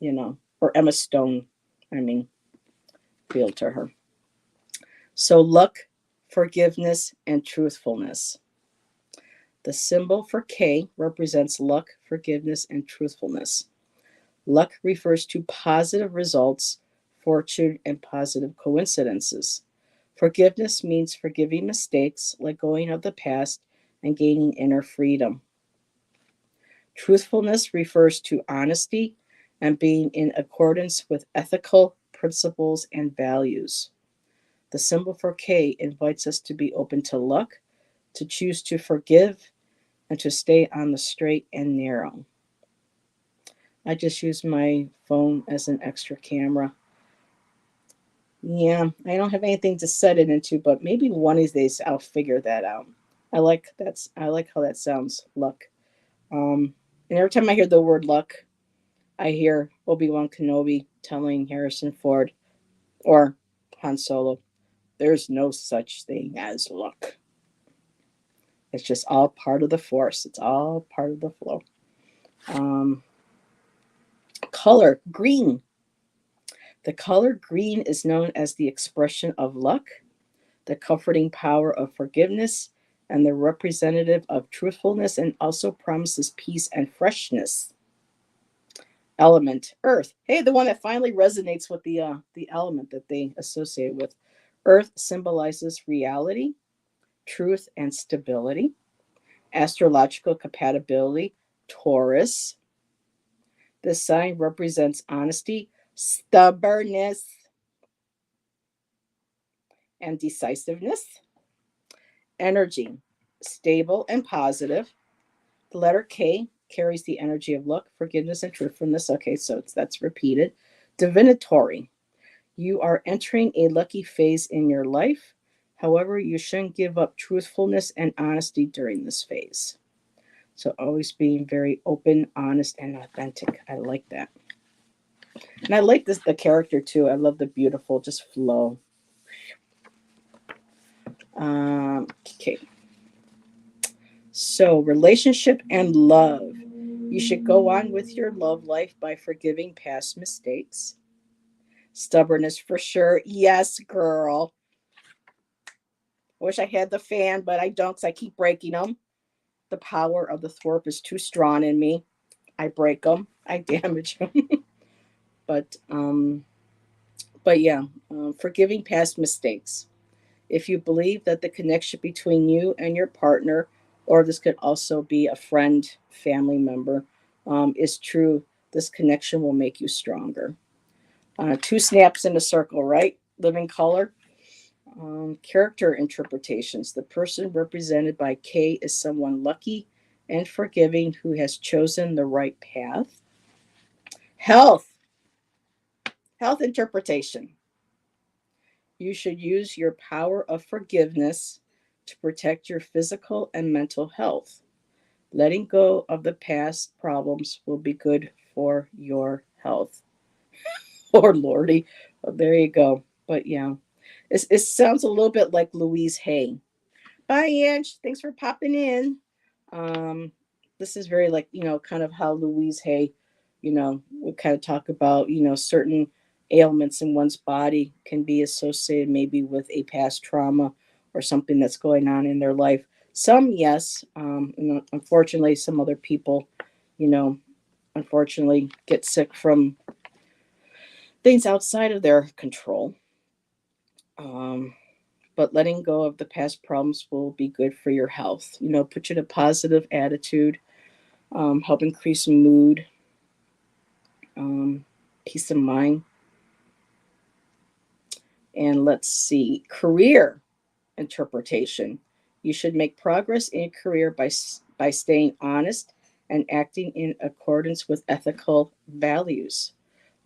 or Emma Stone, feel to her. So luck, forgiveness, and truthfulness. The symbol for K represents luck, forgiveness, and truthfulness. Luck refers to positive results, fortune, and positive coincidences. Forgiveness means forgiving mistakes, let going of the past, and gaining inner freedom. Truthfulness refers to honesty and being in accordance with ethical principles and values. The symbol for K invites us to be open to luck, to choose to forgive, and to stay on the straight and narrow. I just use my phone as an extra camera. Yeah, I don't have anything to set it into, but maybe one of these days I'll figure that out. I like how that sounds, luck. And every time I hear the word luck, I hear Obi-Wan Kenobi telling Harrison Ford or Han Solo, there's no such thing as luck. It's just all part of the force. It's all part of the flow. Um, Color green. The color green is known as the expression of luck, the comforting power of forgiveness, and the representative of truthfulness, and also promises peace and freshness. Element Earth. Hey, the one that finally resonates with the element that they associate with. Earth symbolizes reality, truth, and stability. Astrological compatibility, Taurus. This sign represents honesty, stubbornness, and decisiveness. Energy, stable and positive. The letter K carries the energy of luck, forgiveness, and truthfulness. Okay, so that's repeated. Divinatory, you are entering a lucky phase in your life. However, you shouldn't give up truthfulness and honesty during this phase. So always being very open, honest, and authentic. I like that. And I like this the character too. I love the beautiful just flow. Okay. So relationship and love. You should go on with your love life by forgiving past mistakes. Stubbornness for sure. Yes, girl. Wish I had the fan, but I don't because I keep breaking them. The power of the thwarp is too strong in me. I break them. I damage them. but um, but yeah, forgiving past mistakes. If you believe that the connection between you and your partner, or this could also be a friend, family member, is true, this connection will make you stronger. Two snaps in a circle, right? Living color. Character interpretations. The person represented by K is someone lucky and forgiving who has chosen the right path. Health. Health interpretation. You should use your power of forgiveness to protect your physical and mental health. Letting go of the past problems will be good for your health. Or Lordy. Oh, there you go. But yeah, it sounds a little bit like Louise Hay. Bye, Ange. Thanks for popping in. Um, this is very like, kind of how Louise Hay, would kind of talk about, certain ailments in one's body can be associated maybe with a past trauma or something that's going on in their life. Some, yes. Unfortunately, some other people, you know, unfortunately get sick from things outside of their control. Um, but letting go of the past problems will be good for your health. Put you in a positive attitude, help increase mood, um, peace of mind. And let's see, career interpretation. You should make progress in your career by staying honest and acting in accordance with ethical values.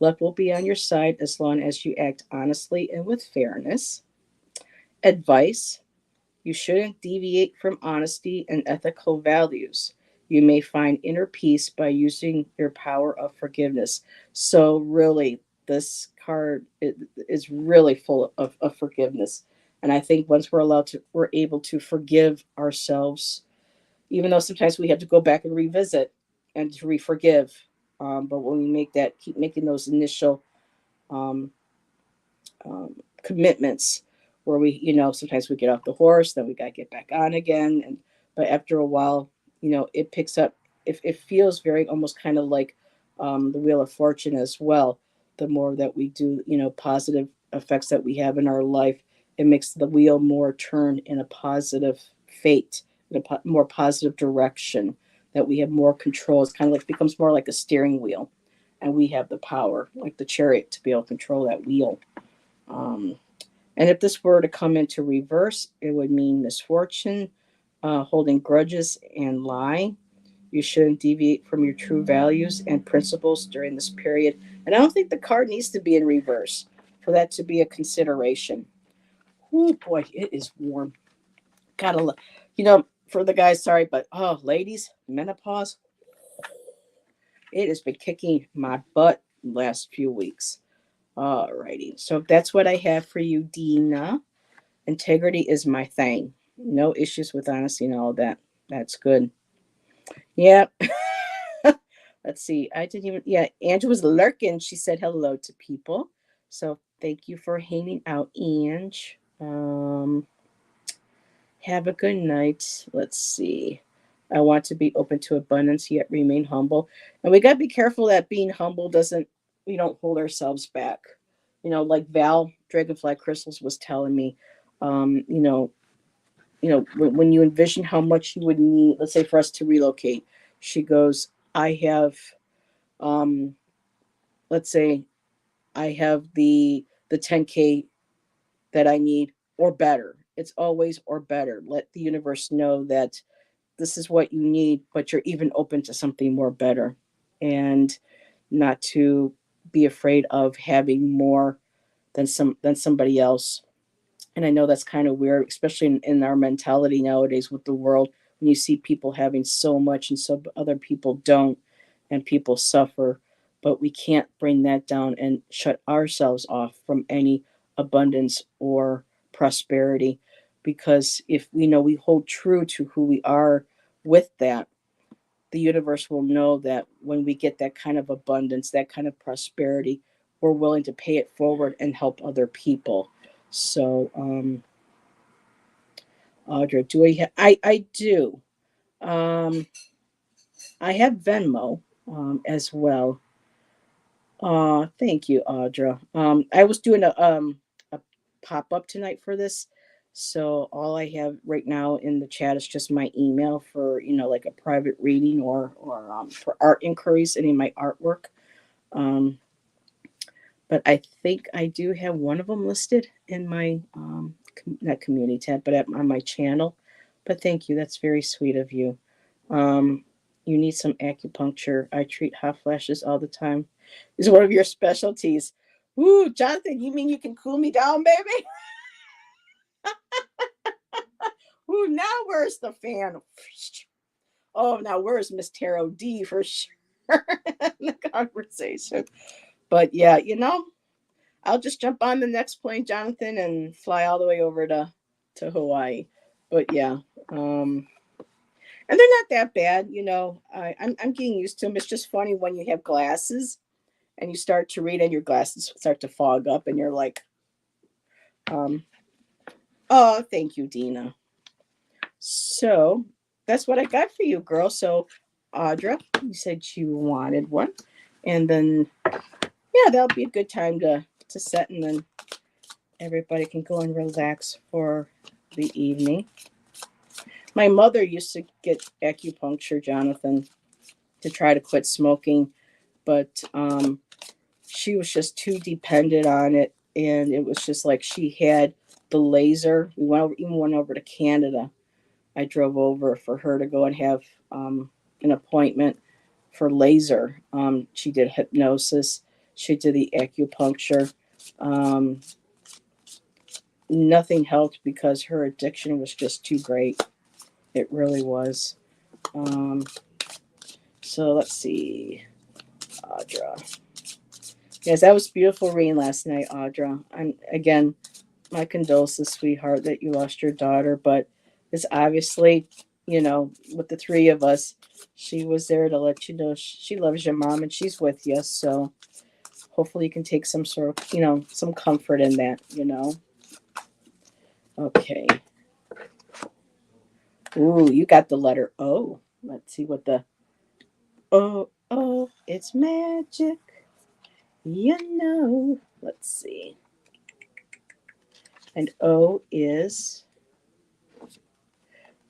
Luck will be on your side as long as you act honestly and with fairness. Advice: you shouldn't deviate from honesty and ethical values. You may find inner peace by using your power of forgiveness. So, really, this card is really full of forgiveness. And I think once we're able to forgive ourselves, even though sometimes we have to go back and revisit and to re-forgive. But when we keep making those initial um, commitments where sometimes we get off the horse, then we got to get back on again. And but after a while, it picks up. It feels very almost kind of like the Wheel of Fortune as well. The more that we do, positive effects that we have in our life, it makes the wheel more turn in a positive fate, in a more positive direction. That we have more control. It's kind of like becomes more like a steering wheel, and we have the power, like the chariot, to be able to control that wheel. Um, and if this were to come into reverse, it would mean misfortune, holding grudges, and lie. You shouldn't deviate from your true values and principles during this period. And I don't think the card needs to be in reverse for that to be a consideration. Oh boy, it is warm. Gotta, for the guys, sorry, but oh, ladies, menopause, it has been kicking my butt the last few weeks. Alrighty, so that's what I have for you, Dina. Integrity is my thing. No issues with honesty and all that. That's good. Yeah. Let's see. I didn't even. Yeah, Ange was lurking. She said hello to people. So thank you for hanging out, Ange. Have a good night. Let's see. I want to be open to abundance, yet remain humble. And we got to be careful that being humble doesn't, we don't hold ourselves back. Like Val Dragonfly Crystals was telling me, um, you know, when you envision how much you would need, let's say for us to relocate, she goes, I have, um, let's say, I have the 10K that I need or better. It's always or better. Let the universe know that this is what you need, but you're even open to something more better, and not to be afraid of having more than somebody else. And I know that's kind of weird, especially in our mentality nowadays with the world, when you see people having so much and so other people don't, and people suffer. But we can't bring that down and shut ourselves off from any abundance or prosperity, because if we know we hold true to who we are with that, the universe will know that when we get that kind of abundance, that kind of prosperity, we're willing to pay it forward and help other people. So, Audra, do I do. Um, I have Venmo as well. Thank you, Audra. I was doing a pop up tonight for this, so all I have right now in the chat is just my email for like a private reading or for art inquiries, any of my artwork. Um, but I think I do have one of them listed in my not community tab, but on my channel. But thank you, that's very sweet of you. Um, you need some acupuncture. I treat hot flashes all the time. Is one of your specialties. Ooh, Jonathan, you mean you can cool me down, baby? Ooh, now where's the fan? Oh, now where's Miss Tarot D for sure in the conversation? But yeah, I'll just jump on the next plane, Jonathan, and fly all the way over to Hawaii. But yeah, and they're not that bad, I'm getting used to them. It's just funny when you have glasses and you start to read and your glasses start to fog up and you're like, um, oh, thank you, Dina. So that's what I got for you, girl. So, Audra, you said you wanted one, and then yeah, that'll be a good time to set, and then everybody can go and relax for the evening. My mother used to get acupuncture, Jonathan, to try to quit smoking, but she was just too dependent on it, and it was just like she had the laser. Even went over to Canada. I drove over for her to go and have an appointment for laser. She did hypnosis. She did the acupuncture. Um, Nothing helped because her addiction was just too great. It really was. Um, so let's see, Audra. Yes, that was beautiful reading last night, Audra. And again, my condolences, sweetheart, that you lost your daughter. But it's obviously, with the three of us, she was there to let you know she loves your mom and she's with you. So hopefully you can take some sort of, some. In that. Okay. Ooh, you got the letter O. Let's see what the oh, it's magic. Let's see. And O is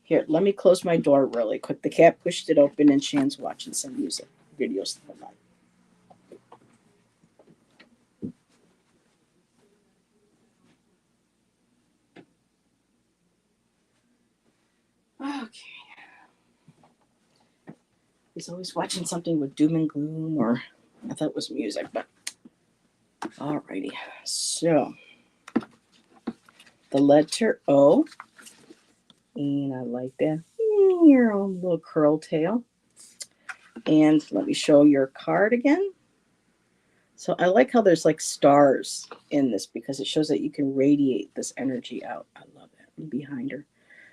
here. Let me close my door really quick. The cat pushed it open and Shan's watching some music videos. Okay. He's always watching something with doom and gloom, or I thought it was music, but alrighty. So the letter O, and I like that. Your own little curl tail. And let me show your card again. So I like how there's like stars in this because it shows that you can radiate this energy out. I love that. Behind her.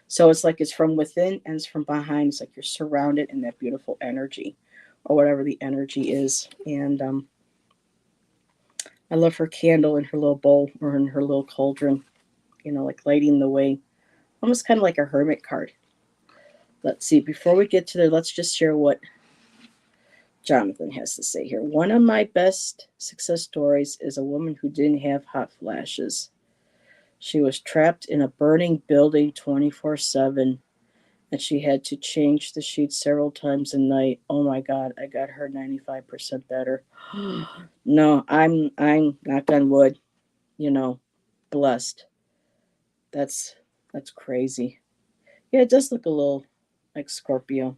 So it's like it's from within and it's from behind. It's like you're surrounded in that beautiful energy or whatever the energy is. And I love her candle in her little bowl or in her little cauldron, like lighting the way. Almost kind of like a hermit card. Let's see. Before we get to there, let's just share what Jonathan has to say here. One of my best success stories is a woman who didn't have hot flashes. She was trapped in a burning building 24/7 and she had to change the sheets several times a night. Oh my god, I got her 95% better. No, I'm knock on wood, you know, blessed. That's that's crazy. Yeah, it does look a little like Scorpio.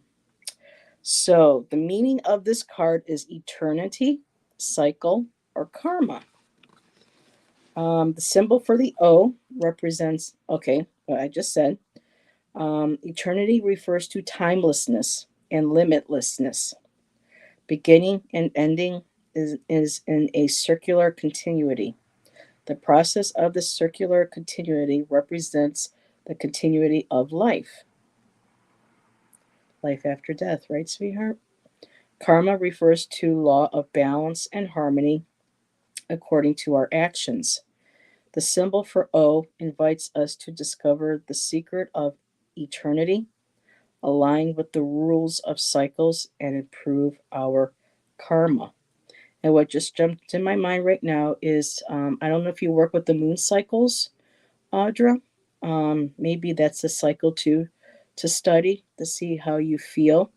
So, the meaning of this card is eternity, cycle, or karma. The symbol for the O represents, okay, what I just said. Eternity refers to timelessness and limitlessness. Beginning and ending is in a circular continuity. The process of the circular continuity represents the continuity of life. Life after death, right, sweetheart? Karma refers to law of balance and harmony according to our actions. The symbol for O invites us to discover the secret of eternity, align with the rules of cycles, and improve our karma. And what just jumped in my mind right now is I don't know if you work with the moon cycles, Audra. Maybe that's a cycle to study to see how you feel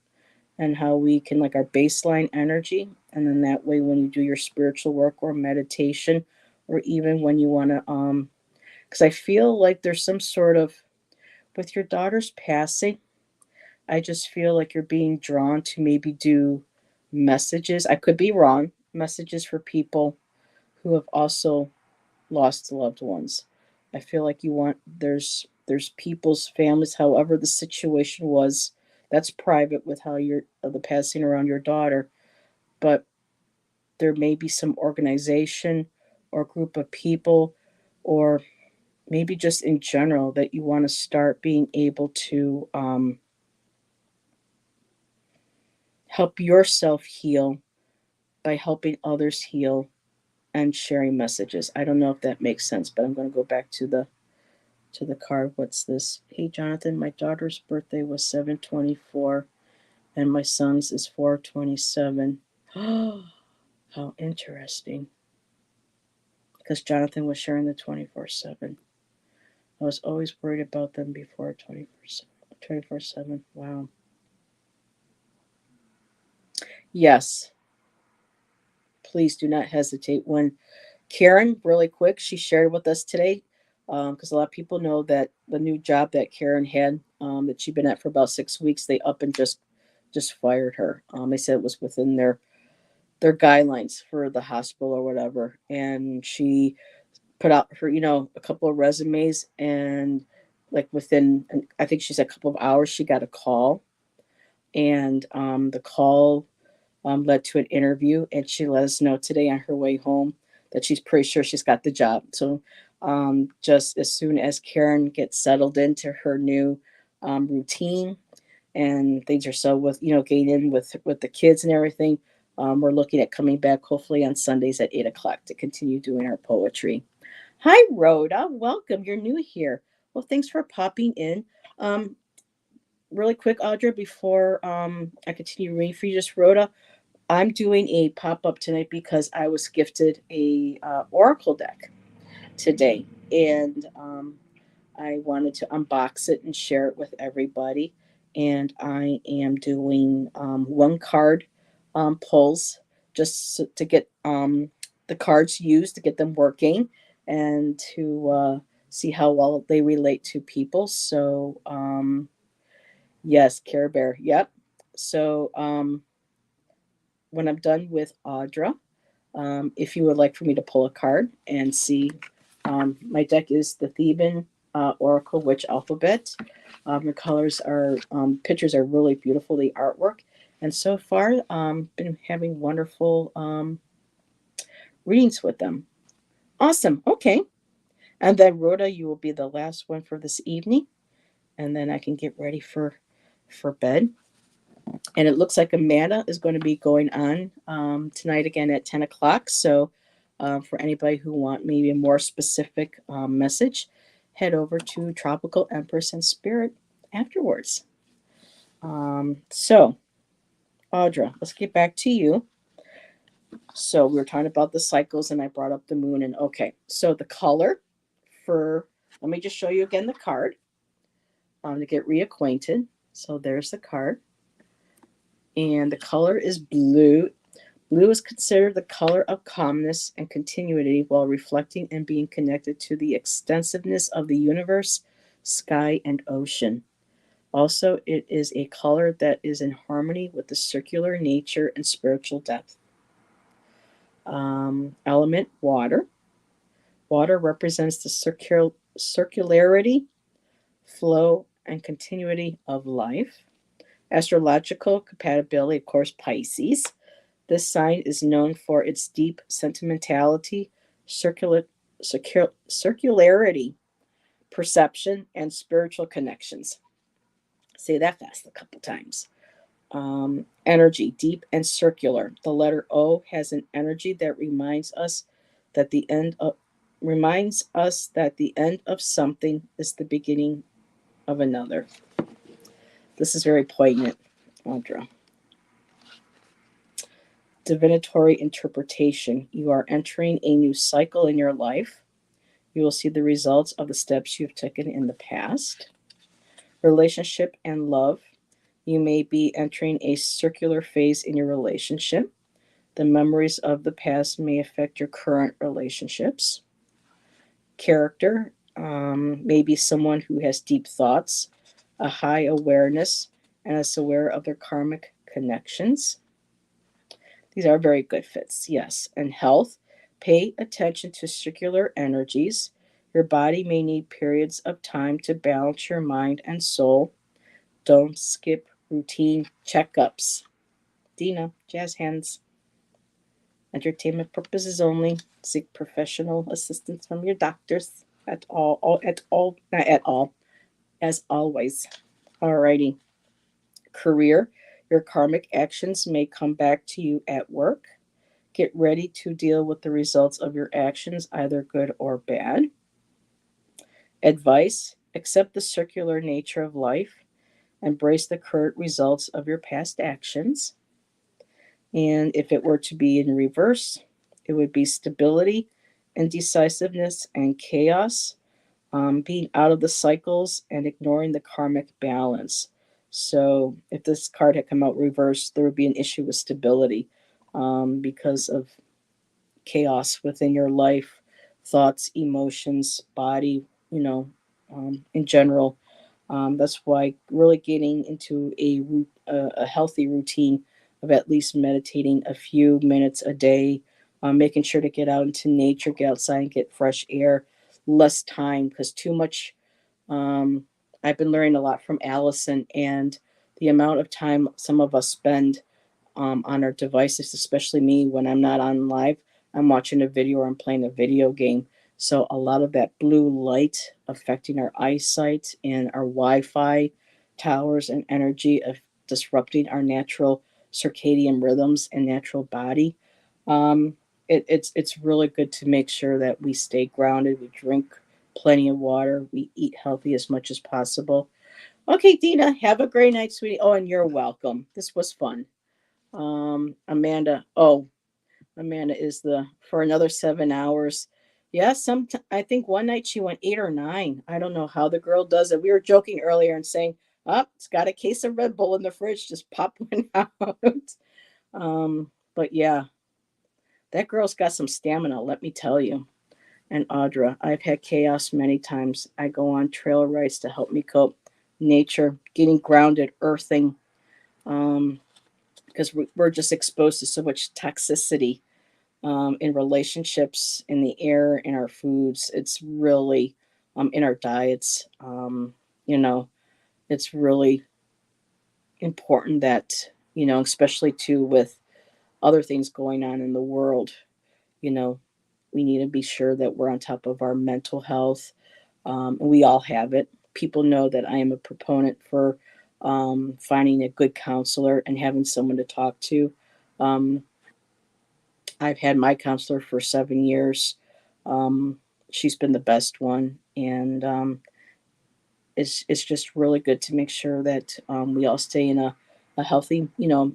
and how we can like our baseline energy. And then that way, when you do your spiritual work or meditation, or even when you want to, because I feel like there's some sort of, with your daughter's passing, I just feel like you're being drawn to maybe do messages. I could be wrong. Messages for people who have also lost loved ones. I feel like you want there's people's families, however the situation was, that's private with how you're the passing around your daughter, but there may be some organization or group of people or maybe just in general that you want to start being able to help yourself heal by helping others heal and sharing messages. I don't know if that makes sense, but I'm going to go back to the card. What's this? Hey Jonathan, my daughter's birthday was 7/24 and my son's is 4/27. Oh, how interesting. Because Jonathan was sharing the 24/7. I was always worried about them before 24/7. Wow. Yes, please do not hesitate. When Karen, really quick, she shared with us today, because a lot of people know that the new job that Karen had, that she'd been at for about 6 weeks, they up and just fired her. They said it was within their guidelines for the hospital or whatever, and she put out her, a couple of resumes, and like within, I think she said a couple of hours, she got a call, and the call led to an interview, and she let us know today on her way home that she's pretty sure she's got the job. So just as soon as Karen gets settled into her new routine and things are so with getting in with the kids and everything, we're looking at coming back hopefully on Sundays at 8 o'clock to continue doing our poetry. Hi, Rhoda. Welcome. You're new here. Well, thanks for popping in. Um, Really quick, Audra, before I continue reading for you, just Rhoda, I'm doing a pop up tonight because I was gifted a Oracle deck today, and I wanted to unbox it and share it with everybody. And I am doing one card pulls just to get the cards used to get them working and to see how well they relate to people. So yes, Care Bear. Yep. So when I'm done with Audra, if you would like for me to pull a card and see, my deck is the Theban Oracle Witch Alphabet. The colors are, pictures are really beautiful, the artwork. And so far, been having wonderful readings with them. Awesome. Okay. And then Rhoda, you will be the last one for this evening. And then I can get ready for bed. And it looks like Amanda is going to be going on tonight again at 10 o'clock. So for anybody who want maybe a more specific message, head over to Tropical Empress and Spirit afterwards. So, Audra, let's get back to you. So we were talking about the cycles and I brought up the moon. And okay, so the color for, let me just show you again the card to get reacquainted. So there's the card. And the color is blue. Blue is considered the color of calmness and continuity while reflecting and being connected to the extensiveness of the universe, sky, and ocean. Also, it is a color that is in harmony with the circular nature and spiritual depth. Element water. Water represents the circularity, flow, and continuity of life. Astrological compatibility, of course, Pisces. This sign is known for its deep sentimentality, circularity, perception, and spiritual connections. Say that fast a couple times. Energy, deep and circular. The letter O has an energy that reminds us that the end of something is the beginning of another. This is very poignant, Audra. Divinatory interpretation. You are entering a new cycle in your life. You will see the results of the steps you've taken in the past. Relationship and love. You may be entering a circular phase in your relationship. The memories of the past may affect your current relationships. Character. Maybe someone who has deep thoughts, a high awareness, and is aware of their karmic connections. These are very good fits, yes. And health, pay attention to circular energies. Your body may need periods of time to balance your mind and soul. Don't skip routine checkups. Dina, jazz hands. Entertainment purposes only. Seek professional assistance from your doctors not at all, as always. Alrighty. Career, your karmic actions may come back to you at work. Get ready to deal with the results of your actions, either good or bad. Advice, accept the circular nature of life. Embrace the current results of your past actions. And if it were to be in reverse, it would be stability, indecisiveness, and chaos, being out of the cycles and ignoring the karmic balance. So if this card had come out reversed, there would be an issue with stability because of chaos within your life, thoughts, emotions, body, in general. That's why really getting into a healthy routine of at least meditating a few minutes a day, making sure to get out into nature, get outside and get fresh air, less time because too much. I've been learning a lot from Allison and the amount of time some of us spend on our devices, especially me when I'm not on live. I'm watching a video or I'm playing a video game. So a lot of that blue light affecting our eyesight and our Wi-Fi towers and energy of disrupting our natural circadian rhythms and natural body. It's really good to make sure that we stay grounded. We drink plenty of water. We eat healthy as much as possible. Okay, Dina, have a great night, sweetie. Oh, and you're welcome. This was fun. Amanda. Oh, Amanda is the for another 7 hours. Yeah, I think one night she went 8 or 9. I don't know how the girl does it. We were joking earlier and saying, "Oh, it's got a case of Red Bull in the fridge. Just pop one out." But yeah, that girl's got some stamina. Let me tell you. And Audra, I've had chaos many times. I go on trail rides to help me cope. Nature, getting grounded, earthing, because we're just exposed to so much toxicity in relationships, in the air, in our foods. It's really in our diets. You know, it's really important that, especially too with other things going on in the world, you know, we need to be sure that we're on top of our mental health. And we all have it. People know that I am a proponent for finding a good counselor and having someone to talk to. Um, I've had my counselor for 7 years. Um, she's been the best one, and it's just really good to make sure that we all stay in a healthy,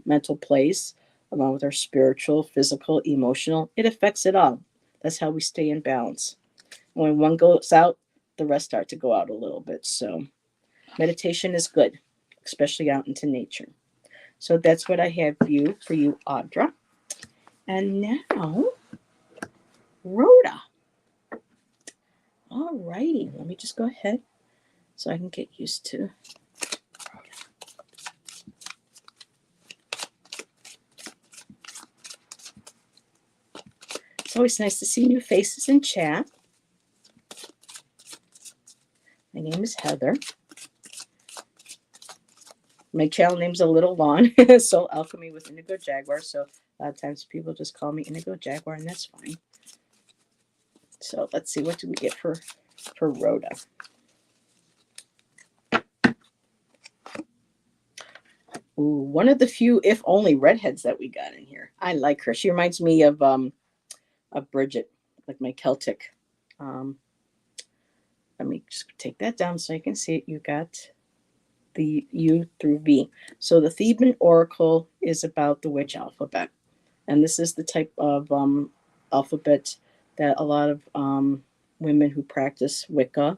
mental place, along with our spiritual, physical, emotional. It affects it all. That's how we stay in balance. When one goes out, the rest start to go out a little bit. So meditation is good, especially out into nature. So that's what I have for you, Audra. And now, Rhoda. All righty, let me just go ahead so I can get used to. It's always nice to see new faces in chat. My name is Heather. My channel name's a little long, Soul Alchemy with Indigo Jaguar. So a lot of times people just call me Indigo Jaguar, and that's fine. So let's see, what do we get for Rhoda? Ooh, one of the few, if only, redheads that we got in here. I like her. She reminds me of Bridget, like my Celtic. Let me just take that down so you can see it. You got the U through V. So the Theban Oracle is about the witch alphabet. And this is the type of alphabet that a lot of women who practice Wicca,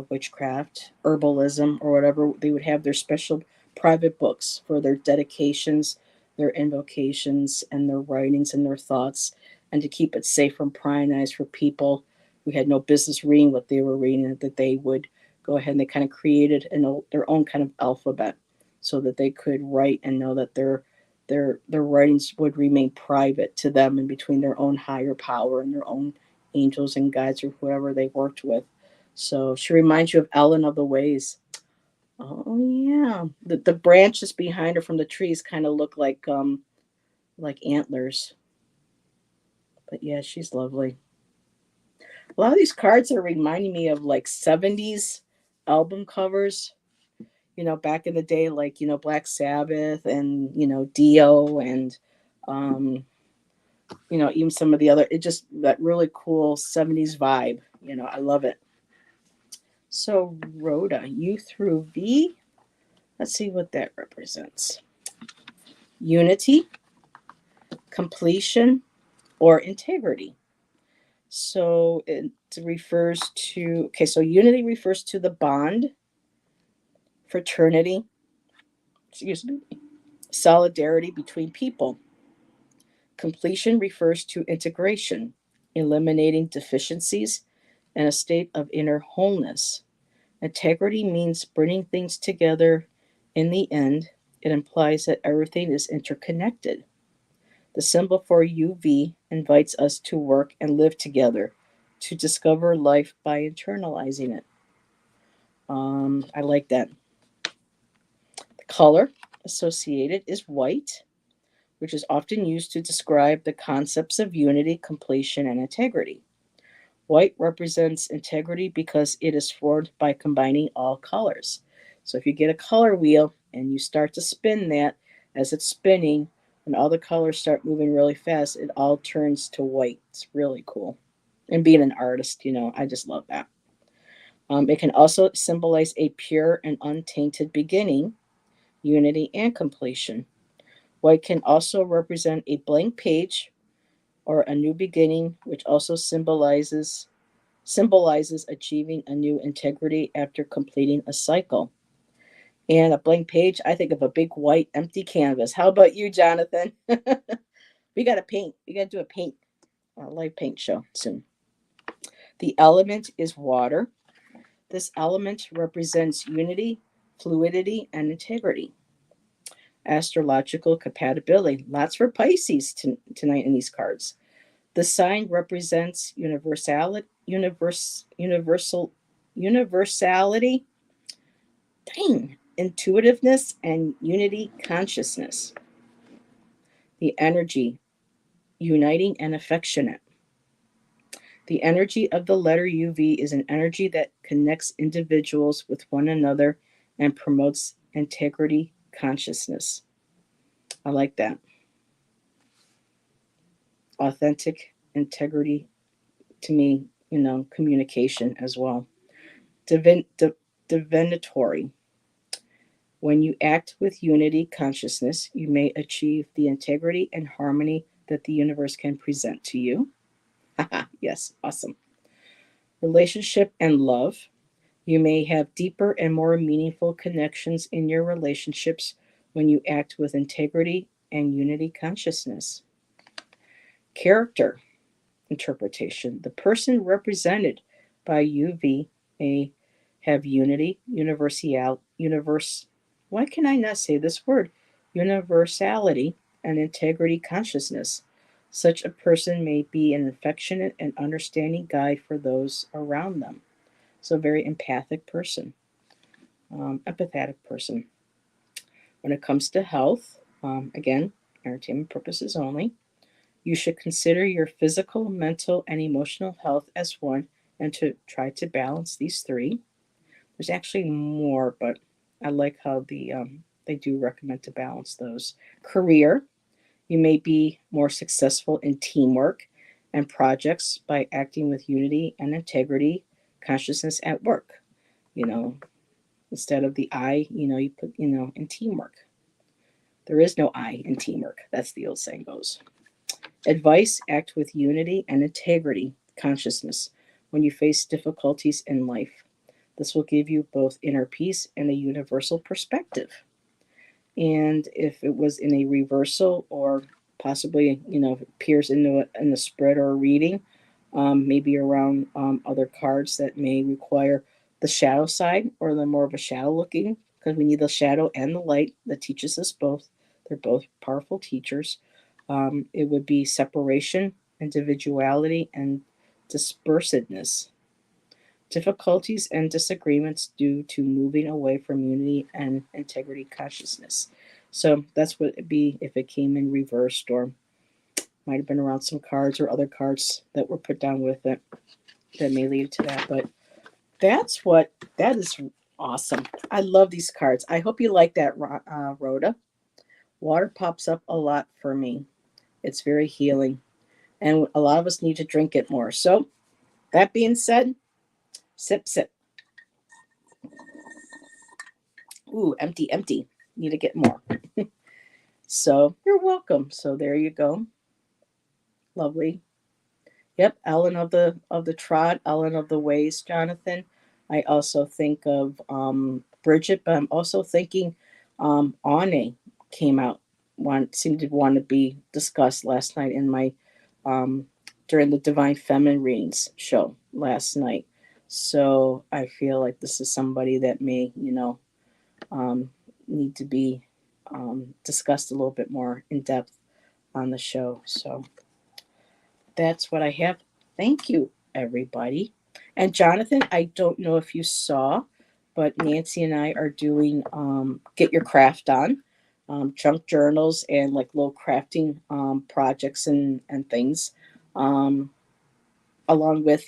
witchcraft, herbalism, or whatever, they would have their special private books for their dedications, their invocations, and their writings and their thoughts, and to keep it safe from prying eyes for people who had no business reading what they were reading, that they would go ahead and they kind of created their own kind of alphabet so that they could write and know that their writings would remain private to them and between their own higher power and their own angels and guides or whoever they worked with. So she reminds you of Ellen of the Ways. Oh yeah, the branches behind her from the trees kind of look like antlers. But yeah, she's lovely. A lot of these cards are reminding me of like 70s album covers. Back in the day, like Black Sabbath and Dio and um, even some of the other. It just that really cool 70s vibe. I love it. So Rhoda, U through V. Let's see what that represents. Unity, completion, or integrity. So it refers to, okay, so unity refers to the bond, fraternity, excuse me, solidarity between people. Completion refers to integration, eliminating deficiencies and a state of inner wholeness. Integrity means bringing things together in the end. It implies that everything is interconnected. The symbol for UV invites us to work and live together to discover life by internalizing it. I like that. The color associated is white, which is often used to describe the concepts of unity, completion, and integrity. White represents integrity because it is formed by combining all colors. So if you get a color wheel and you start to spin that, as it's spinning, when all the colors start moving really fast, it all turns to white. It's really cool. And being an artist, I just love that. It can also symbolize a pure and untainted beginning, unity, and completion. White can also represent a blank page or a new beginning, which also symbolizes achieving a new integrity after completing a cycle. And a blank page, I think of a big white empty canvas. How about you, Jonathan? We got to paint. We got to do a live paint show soon. The element is water. This element represents unity, fluidity, and integrity. Astrological compatibility. Lots for Pisces tonight in these cards. The sign represents universality, dang, intuitiveness, and unity consciousness. The energy, uniting and affectionate. The energy of the letter UV is an energy that connects individuals with one another and promotes integrity consciousness. I like that. Authentic integrity, to me, communication as well. Divinatory. When you act with unity consciousness, you may achieve the integrity and harmony that the universe can present to you. Yes, awesome. Relationship and love. You may have deeper and more meaningful connections in your relationships when you act with integrity and unity consciousness. Character interpretation. The person represented by UV may have unity, why can I not say this word? Universality and integrity consciousness. Such a person may be an affectionate and understanding guide for those around them. So, a very empathic person, empathetic person. When it comes to health, again, entertainment purposes only, you should consider your physical, mental, and emotional health as one and to try to balance these three. There's actually more, but I like how they do recommend to balance those. Career, you may be more successful in teamwork and projects by acting with unity and integrity consciousness at work. You know, instead of the I, you put, in teamwork. There is no I in teamwork. That's the old saying goes. Advice, act with unity and integrity consciousness when you face difficulties in life. This will give you both inner peace and a universal perspective. And if it was in a reversal or possibly, if it appears in a spread or a reading, maybe around other cards that may require the shadow side or the more of a shadow looking, because we need the shadow and the light that teaches us both. They're both powerful teachers. It would be separation, individuality, and dispersedness. Difficulties and disagreements due to moving away from unity and integrity consciousness. So that's what it'd be if it came in reversed, or might have been around some cards or other cards that were put down with it that may lead to that. But that is awesome. I love these cards. I hope you like that, Rhoda. Water pops up a lot for me. It's very healing, and a lot of us need to drink it more. So, that being said, sip, sip. Ooh, empty, empty. Need to get more. So, you're welcome. So, there you go. Lovely. Yep, Ellen of the Trot, Ellen of the Ways, Jonathan. I also think of Bridget, but I'm also thinking Ane came out. Seemed to want to be discussed last night in my during the Divine Feminine readings show last night. So I feel like this is somebody that may, um, need to be discussed a little bit more in depth on the show. So that's what I have. Thank you, everybody. And Jonathan, I don't know if you saw, but Nancy and I are doing Get Your Craft On, junk journals and like little crafting projects and things, um, along with,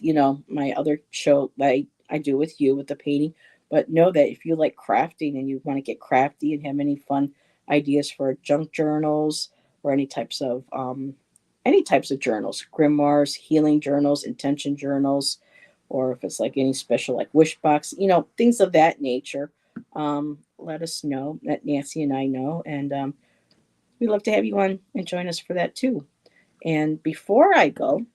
my other show that I do with you with the painting. But know that if you like crafting and you want to get crafty and have any fun ideas for junk journals or any types of journals, grimoires, healing journals, intention journals, or if it's like any special like wish box, things of that nature, let us know. Let Nancy and I know, and we'd love to have you on and join us for that too. And before I go,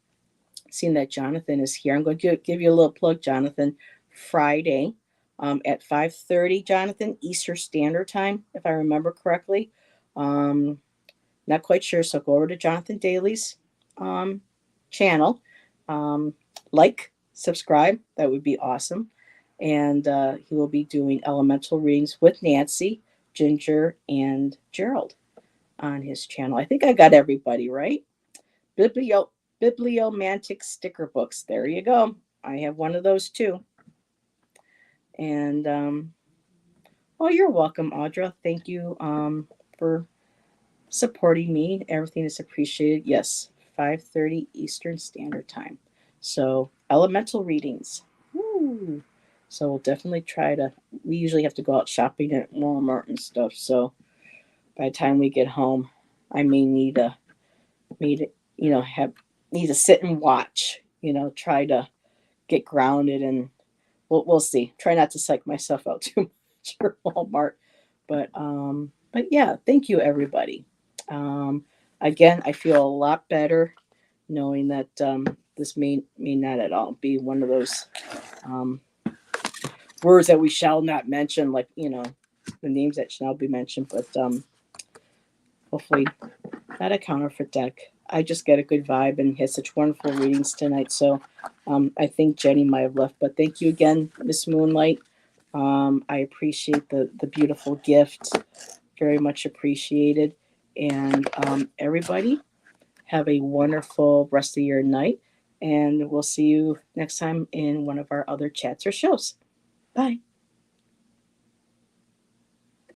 seeing that Jonathan is here, I'm going to give you a little plug, Jonathan. Friday at 5:30, Jonathan, Eastern Standard Time, if I remember correctly. Um, Not quite sure, so go over to Jonathan Daly's channel. Um, subscribe, that would be awesome. And he will be doing elemental readings with Nancy Ginger, and Gerald on his channel. I think I got everybody right. Biblio Bibliomantic sticker books. There you go. I have one of those too. And oh, you're welcome, Audra. Thank you for supporting me. Everything is appreciated. Yes, 5:30 Eastern Standard Time. So elemental readings. Woo. So we'll definitely try to. We usually have to go out shopping at Walmart and stuff. So by the time we get home, I may need have need to sit and watch. Try to get grounded, and we'll see. Try not to psych myself out too much for Walmart. But yeah, thank you everybody. Um, Again, I feel a lot better knowing that this may not at all be one of those um, words that we shall not mention, like the names that shall be mentioned. But hopefully, not a counterfeit deck. I just get a good vibe and had such wonderful readings tonight. So I think Jenny might have left, but thank you again, Miss Moonlight. I appreciate the beautiful gift, very much appreciated. And everybody, have a wonderful rest of your night. And we'll see you next time in one of our other chats or shows. Bye.